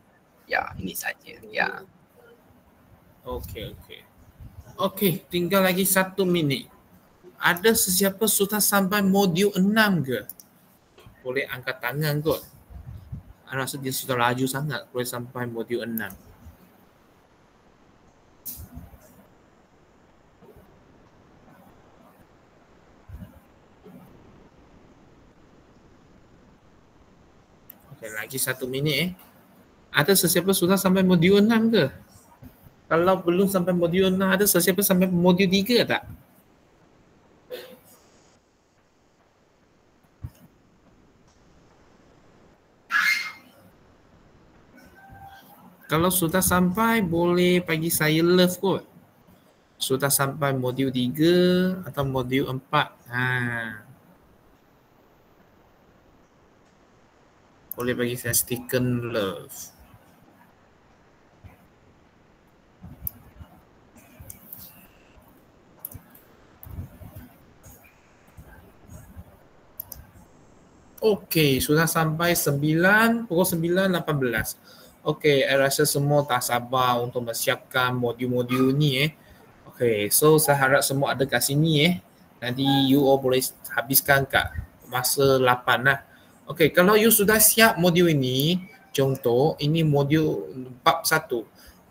Ya, ini saja. Ya. Okey, tinggal lagi 1 minit. Ada sesiapa sudah sampai modul 6 ke? Boleh angkat tangan kot. I rasa dia sudah laju sangat boleh sampai modul 6. Okay, lagi 1 minit Ada sesiapa sudah sampai modul 6 ke? Kalau belum sampai modul 6, ada sesiapa sampai modul 3 tak? Kalau sudah sampai, boleh bagi saya love kot. Sudah sampai modul 3 atau modul 4. Boleh bagi saya stiker love. Okey, sudah sampai pukul 9.18. Okey, saya rasa semua tak sabar untuk mempersiapkan modul-modul ni Okey, so saya harap semua ada kat sini Nanti you all boleh habiskan kat masa 8 lah. Okey, kalau you sudah siap modul ini, contoh ini modul bab 1.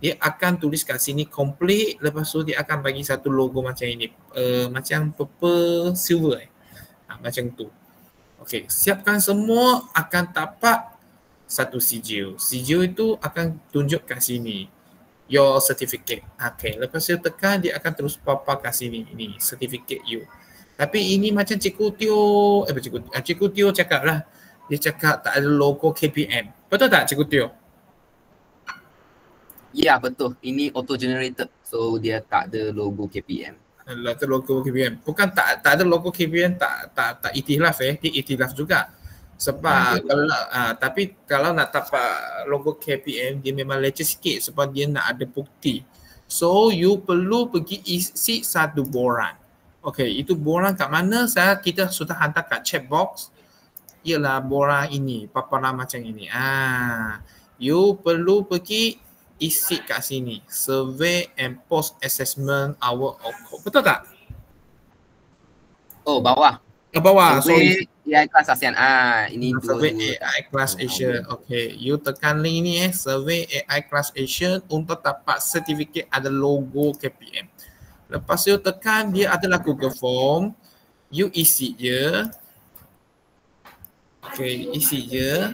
Dia akan tulis kat sini complete, lepas tu dia akan bagi satu logo macam ini. Macam purple silver macam tu. Okey, siapkan semua akan dapat satu sijil. Sijil itu akan tunjuk kat sini. Your certificate. Okey, lepas you tekan dia akan terus pop-up kat sini. Ini certificate you. Tapi ini macam Cikgu Teo cakap lah. Dia cakap tak ada logo KPM. Betul tak Cikgu Teo? Ya, betul. Ini auto generated. So dia tak ada logo KPM. Tak ada logo KPM. Bukan tak ada logo KPM tak ikhtilaf dia ikhtilaf juga. Sebab tapi kalau nak dapat logo KPM dia memang leceh sikit sebab dia nak ada bukti. So you perlu pergi isi satu borang. Okey, itu borang kat mana? Kita sudah hantar kat chat box. Ialah borang ini, paparan macam ini. You perlu pergi isi kat sini. Survey and post assessment hour of code. Betul tak? Oh, bawah. Bawah, survey AI Class ASEAN. Ini Survey AI Class Asia. Okay, you tekan link ni Survey AI Class Asia untuk dapat sertifikat ada logo KPM. Lepas you tekan, dia adalah Google Form. You isi je. Okay, isi je.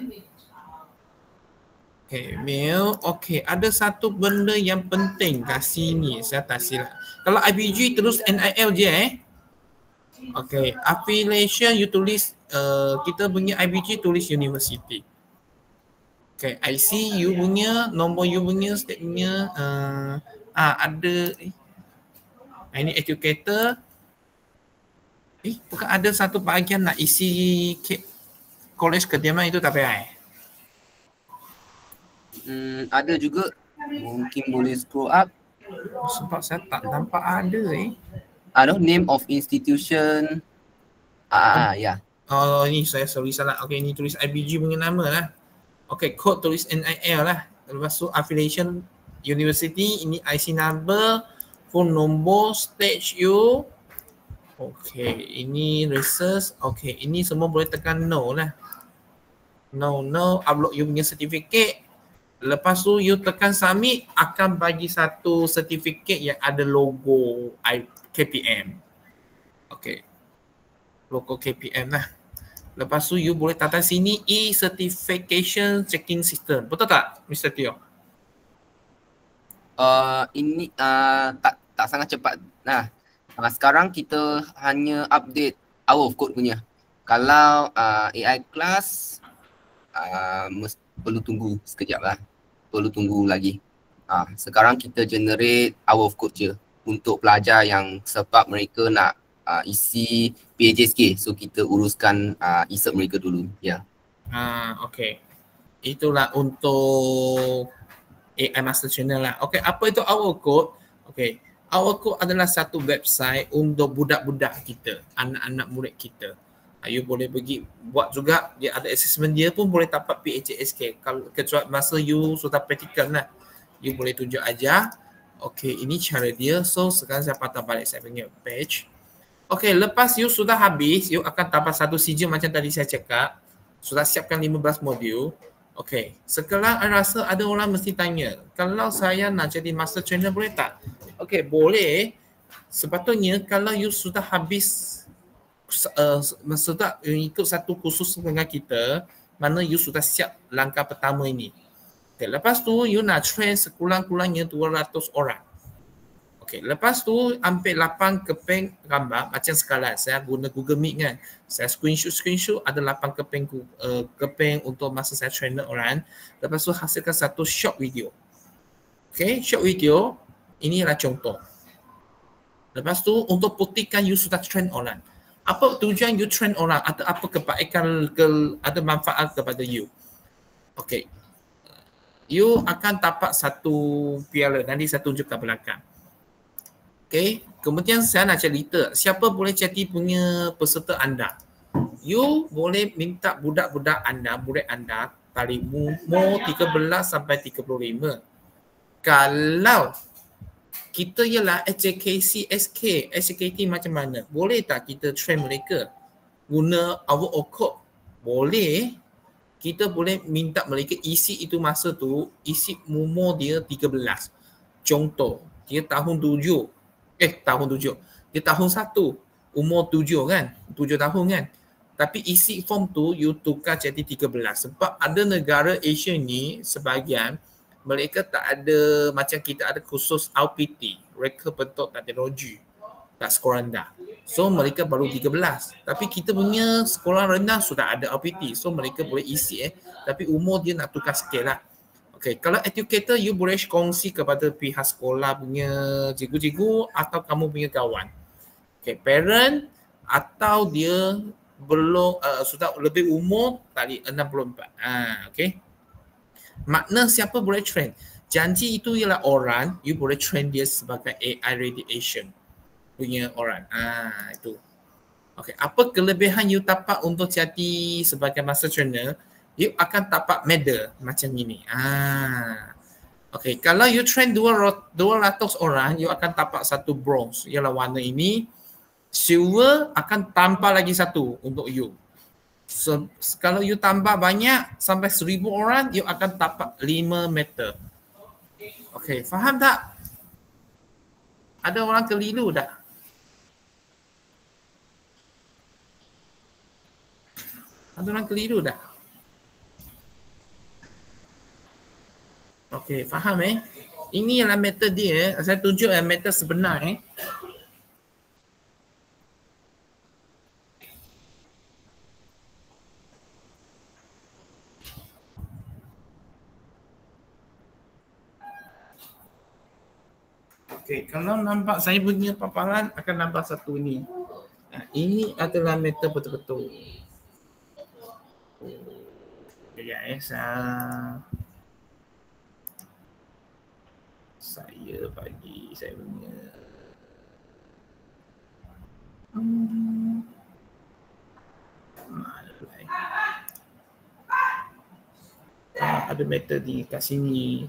Okay, mail. Okay, ada satu benda yang penting kat sini. Saya tak silap. Kalau IBG terus NIL je Okay, affiliation you tulis kita punya IBG tulis university. Okay, IC you punya, nombor you punya, statementnya ada ini educator. Bukan ada satu bahagian nak isi college kediaman itu tak payah ada juga. Mungkin boleh scroll up. Sebab saya tak nampak ada name of institution. Ya. Oh, ini saya salah. Okay, ini tulis IBG punya nama lah. Okay, code tulis NIL lah. Lepas tu affiliation university, ini IC number, phone number, stage you. Okay, ini research. Okay, ini semua boleh tekan no lah. No, upload you punya certificate. Lepas tu you tekan submit, akan bagi satu certificate yang ada logo KPM. Okay. Logo KPM lah. Lepas tu you boleh tata sini e-certification checking system. Betul tak Mr. Teo? Ini tak sangat cepat. Sekarang kita hanya update hour of code punya. Kalau AI class perlu tunggu sekejap lah. Perlu tunggu lagi. Sekarang kita generate hour of code je untuk pelajar yang sebab mereka nak isi PHSK. So kita uruskan e-cert mereka dulu. Ya. Okay. Itulah untuk AI Master Channel lah. Okay, apa itu Our Code? Okay, Our Code adalah satu website untuk budak-budak kita, anak-anak murid kita. You boleh pergi buat juga, dia ada assessment dia pun boleh dapat PHSK. Kalau kecuali masa you sudah praktikal lah, you boleh tunjuk aja. Okay, ini cara dia. So sekarang saya patah balik saya punya page. Okay, lepas you sudah habis, you akan dapat satu sijil macam tadi saya cakap. Sudah siapkan 15 modul. Okey, sekarang I rasa ada orang mesti tanya, kalau saya nak jadi master trainer boleh tak? Okey, boleh. Sepatutnya kalau you sudah habis sudah ikut satu kursus dengan kita, mana you sudah siap langkah pertama ini. Okay, lepas tu you nak train sekurang-kurangnya 200 orang. Okay, lepas tu ambil 8 keping gambar macam sekarang saya guna Google Meet kan. Saya screenshot ada 8 keping untuk masa saya trainer orang. Lepas tu hasilkan satu short video. Okay, short video inilah contoh. Lepas tu untuk buktikan you sudah train orang. Apa tujuan you train orang atau apa kebaikan ada manfaat kepada you? Okay. You akan dapat satu piala, nanti saya tunjuk ke belakang. Okay. Kemudian saya nak cerita, siapa boleh jadi punya peserta anda? You boleh minta budak-budak anda, murid anda, tarik umur 13 sampai 35. Kalau kita ialah HKC, SK, SKT macam mana? Boleh tak kita train mereka? Guna our code? Boleh. Kita boleh minta mereka isi itu masa tu, isi umur dia 13. Contoh, dia tahun 7. Dia tahun 1, umur 7 kan? 7 tahun kan? Tapi isi form tu you tukar jadi 13. Sebab ada negara Asia ni sebahagian mereka tak ada macam kita ada khusus RPT, reka bentuk teknologi kat sekolah rendah. So mereka baru 13. Tapi kita punya sekolah rendah sudah ada RPT. So mereka boleh isi tapi umur dia nak tukar sikit lah. Okay, kalau educator you boleh kongsi kepada pihak sekolah punya cikgu-cikgu atau kamu punya kawan. Okay, parent atau dia belum sudah lebih umur tadi 64. Okay. Makna siapa boleh train? Janji itu ialah orang, you boleh train dia sebagai AI radiation punya orang. Itu. Okay, apa kelebihan you dapat untuk jadi sebagai master trainer? You akan dapat medal macam ini. Okay, kalau you train 200 orang, you akan dapat satu bronze, ialah warna ini. Silver akan tambah lagi satu untuk you. So, kalau you tambah banyak sampai 1000 orang, you akan dapat 5 meter. Okay, faham tak? Ada orang keliru tak? Ada orang keliru tak? Okay, faham Ini ialah meter dia. Saya tunjuk meter sebenar Okay, kalau nampak saya punya paparan akan nampak satu ni. Ini adalah meter betul-betul. Saya bagi saya punya. Ada meter di kat sini.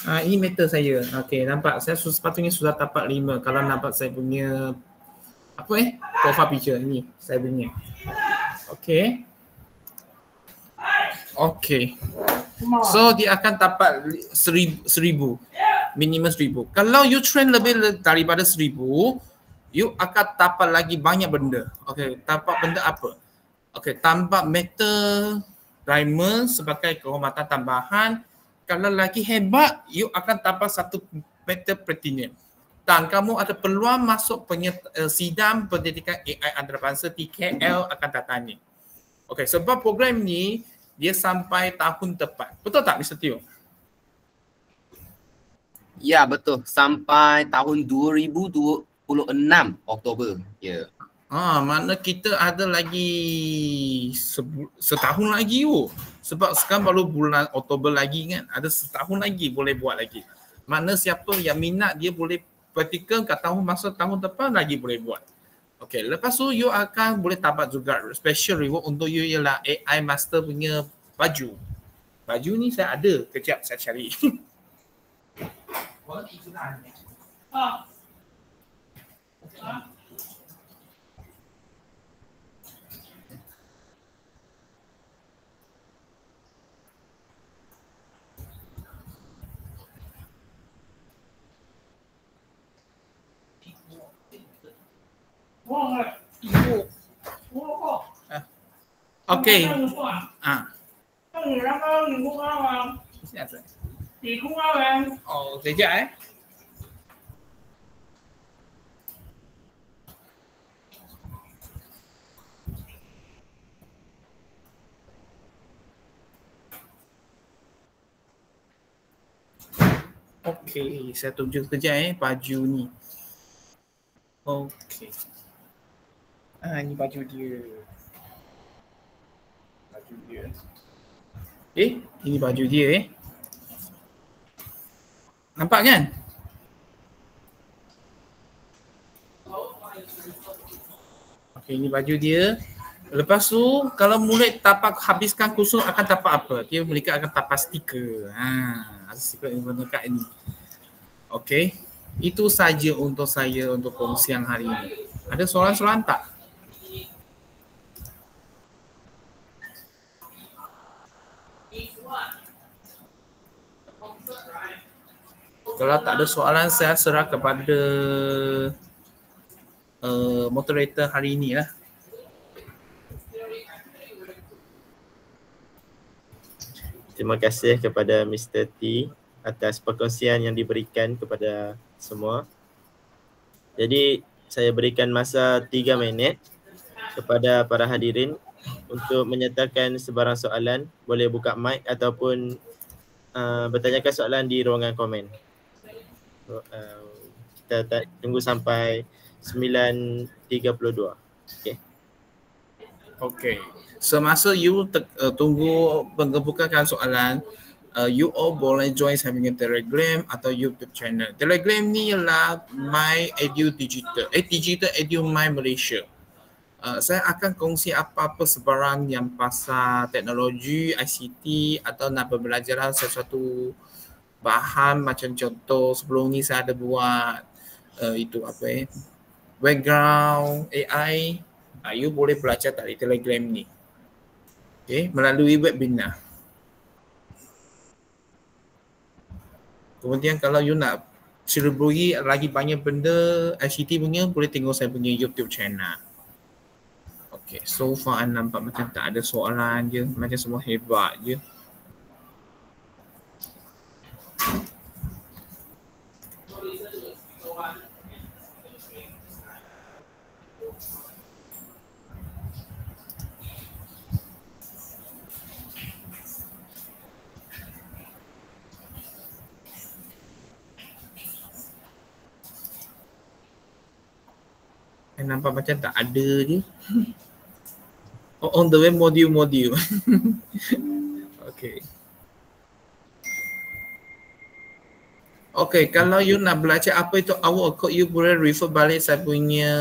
Ini meter saya. Okey, nampak saya sepatutnya sudah dapat 5 kalau nampak saya punya profile picture ni saya punya. Okey. Okey. So dia akan dapat 1000, minimum 1000. Kalau you train lebih daripada 1000, you akan dapat lagi banyak benda. Okey, dapat benda apa? Okey, tambah meter diamond sebagai kehormatan tambahan. Kalau lagi hebat, you akan dapat 1 meter platinum. Dan kamu ada peluang masuk sidang pendidikan AI antarabangsa TKL akan datang ni. Okey, sebab program ni dia sampai tahun depan. Betul tak Mr. Teo? Ya, betul. Sampai tahun 2026 Oktober. Ya. Mana kita ada lagi setahun lagi sebab sekarang baru bulan Oktober lagi kan, ada setahun lagi boleh buat lagi. Mana siapa yang minat dia boleh praktikal kat tahun depan lagi boleh buat. Okay, lepas tu you akan boleh dapat juga special reward untuk you ialah AI Master punya baju. Baju ni saya ada, kejap saya cari. Okey. Oh, sekejap Okey, saya tunjuk sekejap baju ni. Okey. Ni baju dia. Baju dia. Ini baju dia Nampak kan? Okey, ini baju dia. Lepas tu kalau murid tapak habiskan kursus akan tapak apa? Dia mereka akan tapak stiker. Stiker yang warna ini. Okey. Itu saja untuk saya untuk perkongsian hari ini. Ada soalan-soalan tak? Kalau tak ada soalan, saya serah kepada moderator hari ini lah. Terima kasih kepada Mr. T atas perkongsian yang diberikan kepada semua. Jadi saya berikan masa 3 minit kepada para hadirin untuk menyatakan sebarang soalan. Boleh buka mic ataupun bertanyakan soalan di ruangan komen. Kita tunggu sampai 9.32. Okey. Semasa you tunggu penggebukan soalan, you all boleh join saya punya Telegram atau YouTube channel. Telegram ni ialah My Edu Digital. Digital Edu My Malaysia. Saya akan kongsi apa-apa sebarang yang pasal teknologi, ICT atau nak pembelajaran sesuatu bahan macam contoh sebelum ni saya ada buat background AI. You boleh belajar dari Telegram ni. Melalui webinar. Kemudian kalau you nak cerbui lagi banyak benda ICT punya, boleh tengok saya punya YouTube channel. So far nampak macam tak ada soalan je, macam semua hebat je. Nampak macam tak ada je. On the way module. Okay, kalau you nak belajar apa itu awal code, you boleh refer balik saya punya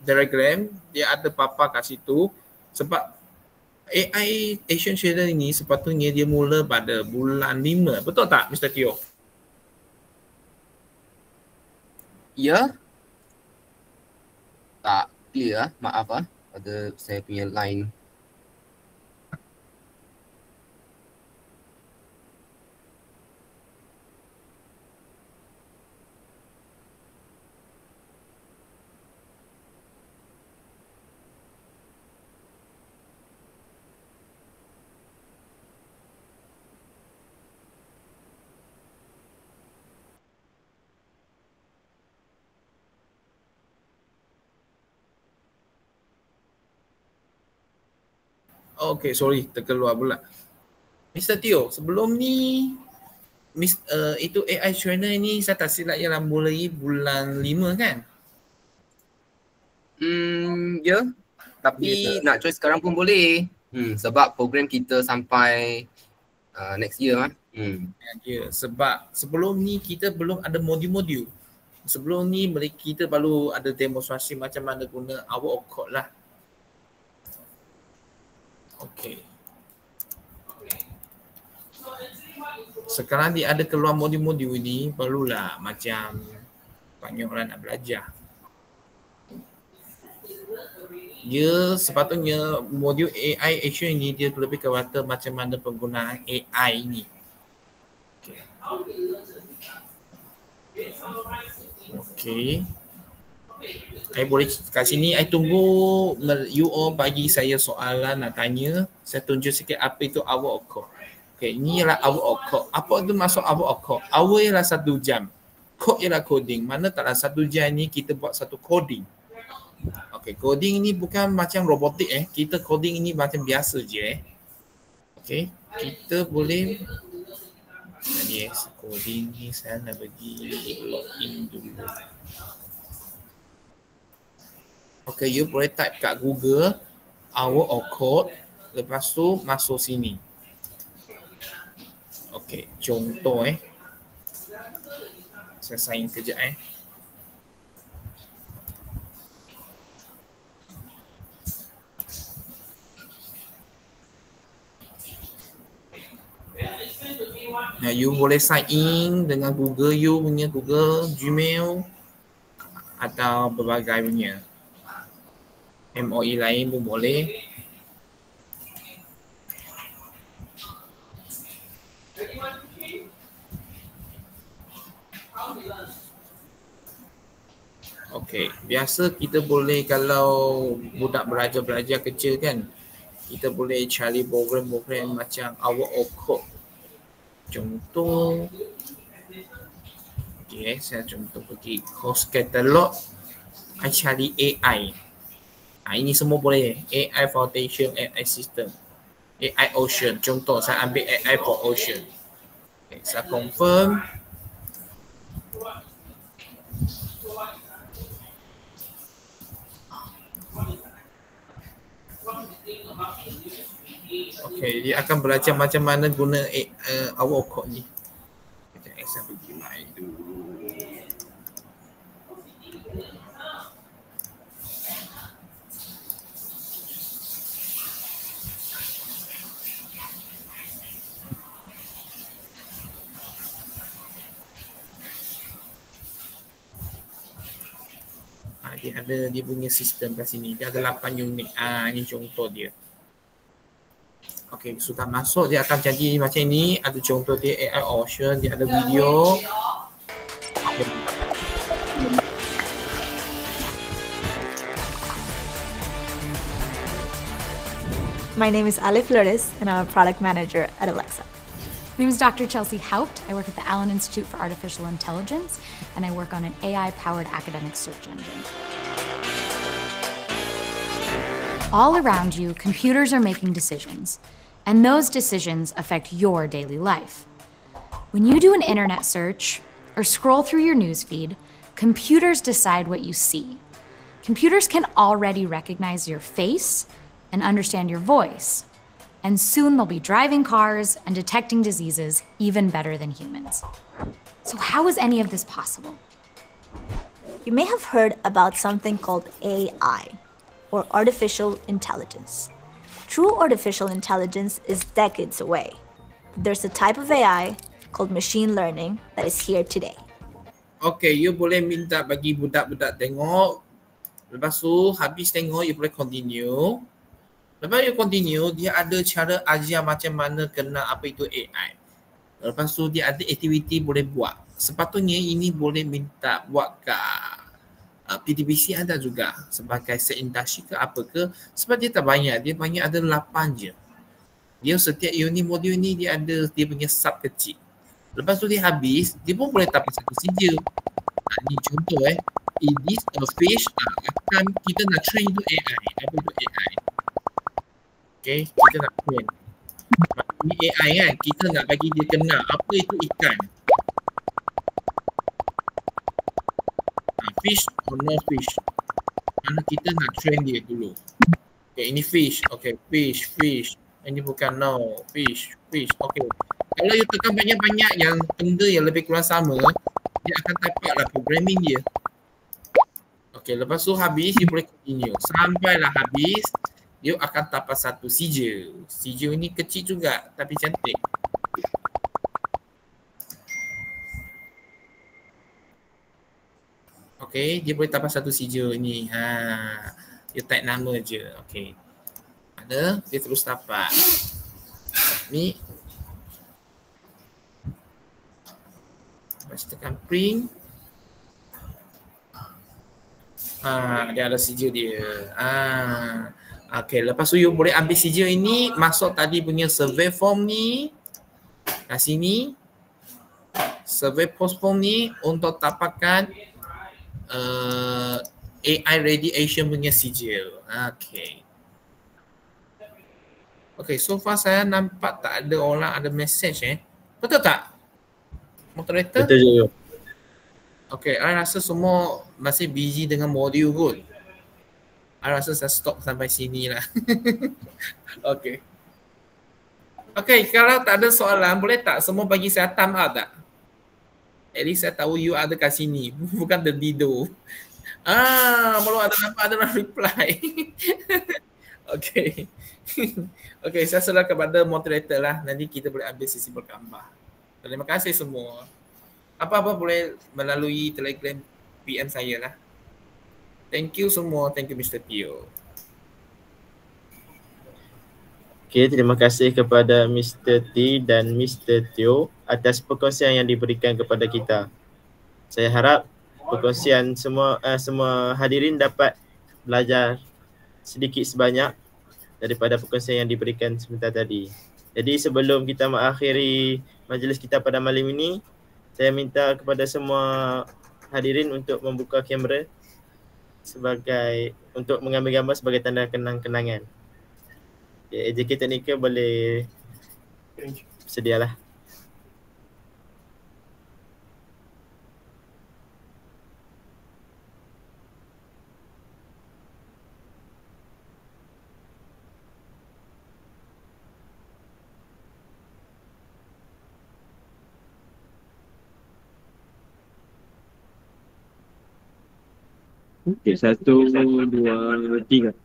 Telegram. Dia ada papa kat situ. Sebab AI Asian Trader ini sepatutnya dia mula pada bulan 5. Betul tak Mr. Teo? Ya. Tak clear, maaf pada saya punya line. Okay, sorry, terkeluar pula. Mr. Teo, sebelum ni itu AI trainer ni saya tak silap ialah mulai bulan 5 kan? Ya. Tapi nak join sekarang pun boleh. Sebab program kita sampai next year Ya, sebab sebelum ni kita belum ada modul-modul. Sebelum ni kita baru ada demonstrasi macam mana guna our code lah. Okey. Sekarang dia ada keluar modul-modul ni, barulah macam banyak orang nak belajar. Dia sepatutnya modul AI Asia ni dia lebih kepada macam mana penggunaan AI ni. Okey. I boleh kat sini, I tunggu you all bagi saya soalan nak tanya. Saya tunjuk sikit apa itu hour of code. Okay, ini ialah hour of code. Apa itu masuk hour of code? Hour ialah 1 jam. Code ialah coding. Mana dalam 1 jam ni kita buat satu coding. Okay, coding ini bukan macam robotik Kita coding ini macam biasa je Okay, kita boleh coding ni saya nak bagi login dulu. Okay, you boleh type kat Google hour of code, lepas tu masuk sini. Okay, contoh saya sign kejap Nah, you boleh sign in dengan Google, you punya Google, Gmail atau berbagai punya. MOE lain pun boleh. Okey, biasa kita boleh kalau budak belajar kecil kan, kita boleh cari program-program macam hour of code. Contoh, okey, saya contoh pergi course catalog, I cari AI. Ini semua boleh. AI Foundation, AI System, AI Ocean. Contoh, saya ambil AI for Ocean. Okay, saya confirm. Okay, dia akan belajar macam mana guna our code ni. Sekejap, saya pergi main dulu. Dia ada dia punya sistem kat sini. Dia ada 8 unit. Ini contoh dia. Okey, sudah masuk dia akan jadi macam ini. Ada contoh dia AI Ocean, dia ada video. Okay. My name is Ali Flores and I'm a product manager at Alexa. My name is Dr. Chelsea Haupt. I work at the Allen Institute for Artificial Intelligence, and I work on an AI-powered academic search engine. All around you, computers are making decisions, and those decisions affect your daily life. When you do an internet search or scroll through your newsfeed, computers decide what you see. Computers can already recognize your face and understand your voice. And soon they'll be driving cars and detecting diseases even better than humans. So how is any of this possible? You may have heard about something called AI, or artificial intelligence. True artificial intelligence is decades away. There's a type of AI called machine learning that is here today. Okay, you boleh minta bagi budak-budak tengok. Lepas tu habis tengok, you boleh continue. Lepas you continue, dia ada cara ajar macam mana kena apa itu AI. Lepas tu dia ada aktiviti boleh buat. Sepatutnya ini boleh minta buat kat PTBC ada juga sebagai set industri ke apa ke. Sebab dia tak banyak, dia banyak ada 8 je. Dia setiap unit modul ni dia ada dia punya sub kecil. Lepas tu dia habis, dia pun boleh dapat satu saja. Ni contoh in this fish akan kita nak train itu AI. Apa itu AI? Okay, kita nak train. Ini AI kan, kita nak bagi dia kenal apa itu ikan. Fish or no fish. Mana kita nak train dia dulu. Okay, ini fish. Okay, fish. Ini bukan no, fish. Okay. Kalau you tekan banyak-banyak yang benda yang lebih kurang sama, dia akan dapatlah programming dia. Okay, lepas tu habis, you boleh continue. Sampailah habis, you akan dapat satu CJ. CJ ni kecil juga tapi cantik. Okay, dia boleh dapat satu CJ ni. Dia type nama je. Okay. Ada, dia terus dapat. Ni. Lepas tekan print. Dia ada sijil dia. Okay, lepas tu you boleh ambil sijil ini, masuk tadi punya survey form ni kat sini. Survey post form ni untuk dapatkan AI radiation punya sijil. Okay, so far saya nampak tak ada orang ada message Betul tak? Moderator? Betul je. Okay, I rasa semua masih busy dengan modul kot. I rasa saya stop sampai sini lah. Okay. Okay, kalau tak ada soalan, boleh tak semua bagi saya thumb up tak? At least saya tahu you ada kat sini. Bukan the Dido. Belum ada nampak ada reply. Okay. Okay, saya serah kepada moderator lah. Nanti kita boleh ambil sesi bergambar. Terima kasih semua. Apa-apa boleh melalui Telegram PM saya lah. Thank you semua. Thank you Mr. Teo. Okay, terima kasih kepada Mr. T dan Mr. Teo atas perkongsian yang diberikan kepada kita. Saya harap perkongsian semua hadirin dapat belajar sedikit sebanyak daripada perkongsian yang diberikan sebentar tadi. Jadi sebelum kita mengakhiri majlis kita pada malam ini, saya minta kepada semua hadirin untuk membuka kamera untuk mengambil gambar sebagai tanda kenang-kenangan. AJK Technical boleh sedialah. Okey, 1, 2, 3.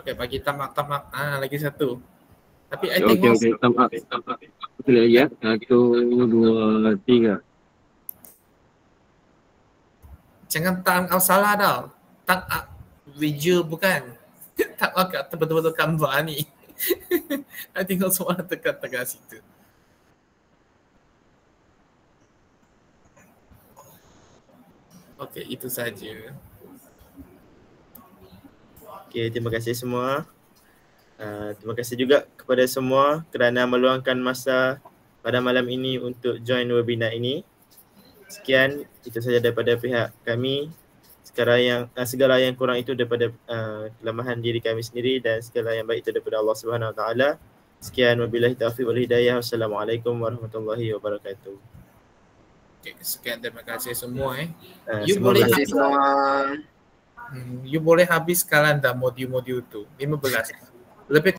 Okay, bagi thumb up. Lagi satu. Tapi I Okey, tengok thumb up. Betul lagi ya. 1, 2, 3. jangan thumb up salah tau. Thumb up visual bukan. Thumb up kat betul-betul gambar ni. I tengok semua tekan situ. Okay, itu saja. Okay, terima kasih semua. Terima kasih juga kepada semua kerana meluangkan masa pada malam ini untuk join webinar ini. Sekian, itu saja daripada pihak kami. Segala yang kurang itu daripada kelemahan diri kami sendiri dan segala yang baik itu daripada Allah Subhanahu Wa Taala. Sekian, wabillahi taufiq wal hidayah. Wassalamualaikum warahmatullahi wabarakatuh. Okay, sekian, terima kasih semua. You boleh habis sekarang dah modul-modul tu 15. Lebih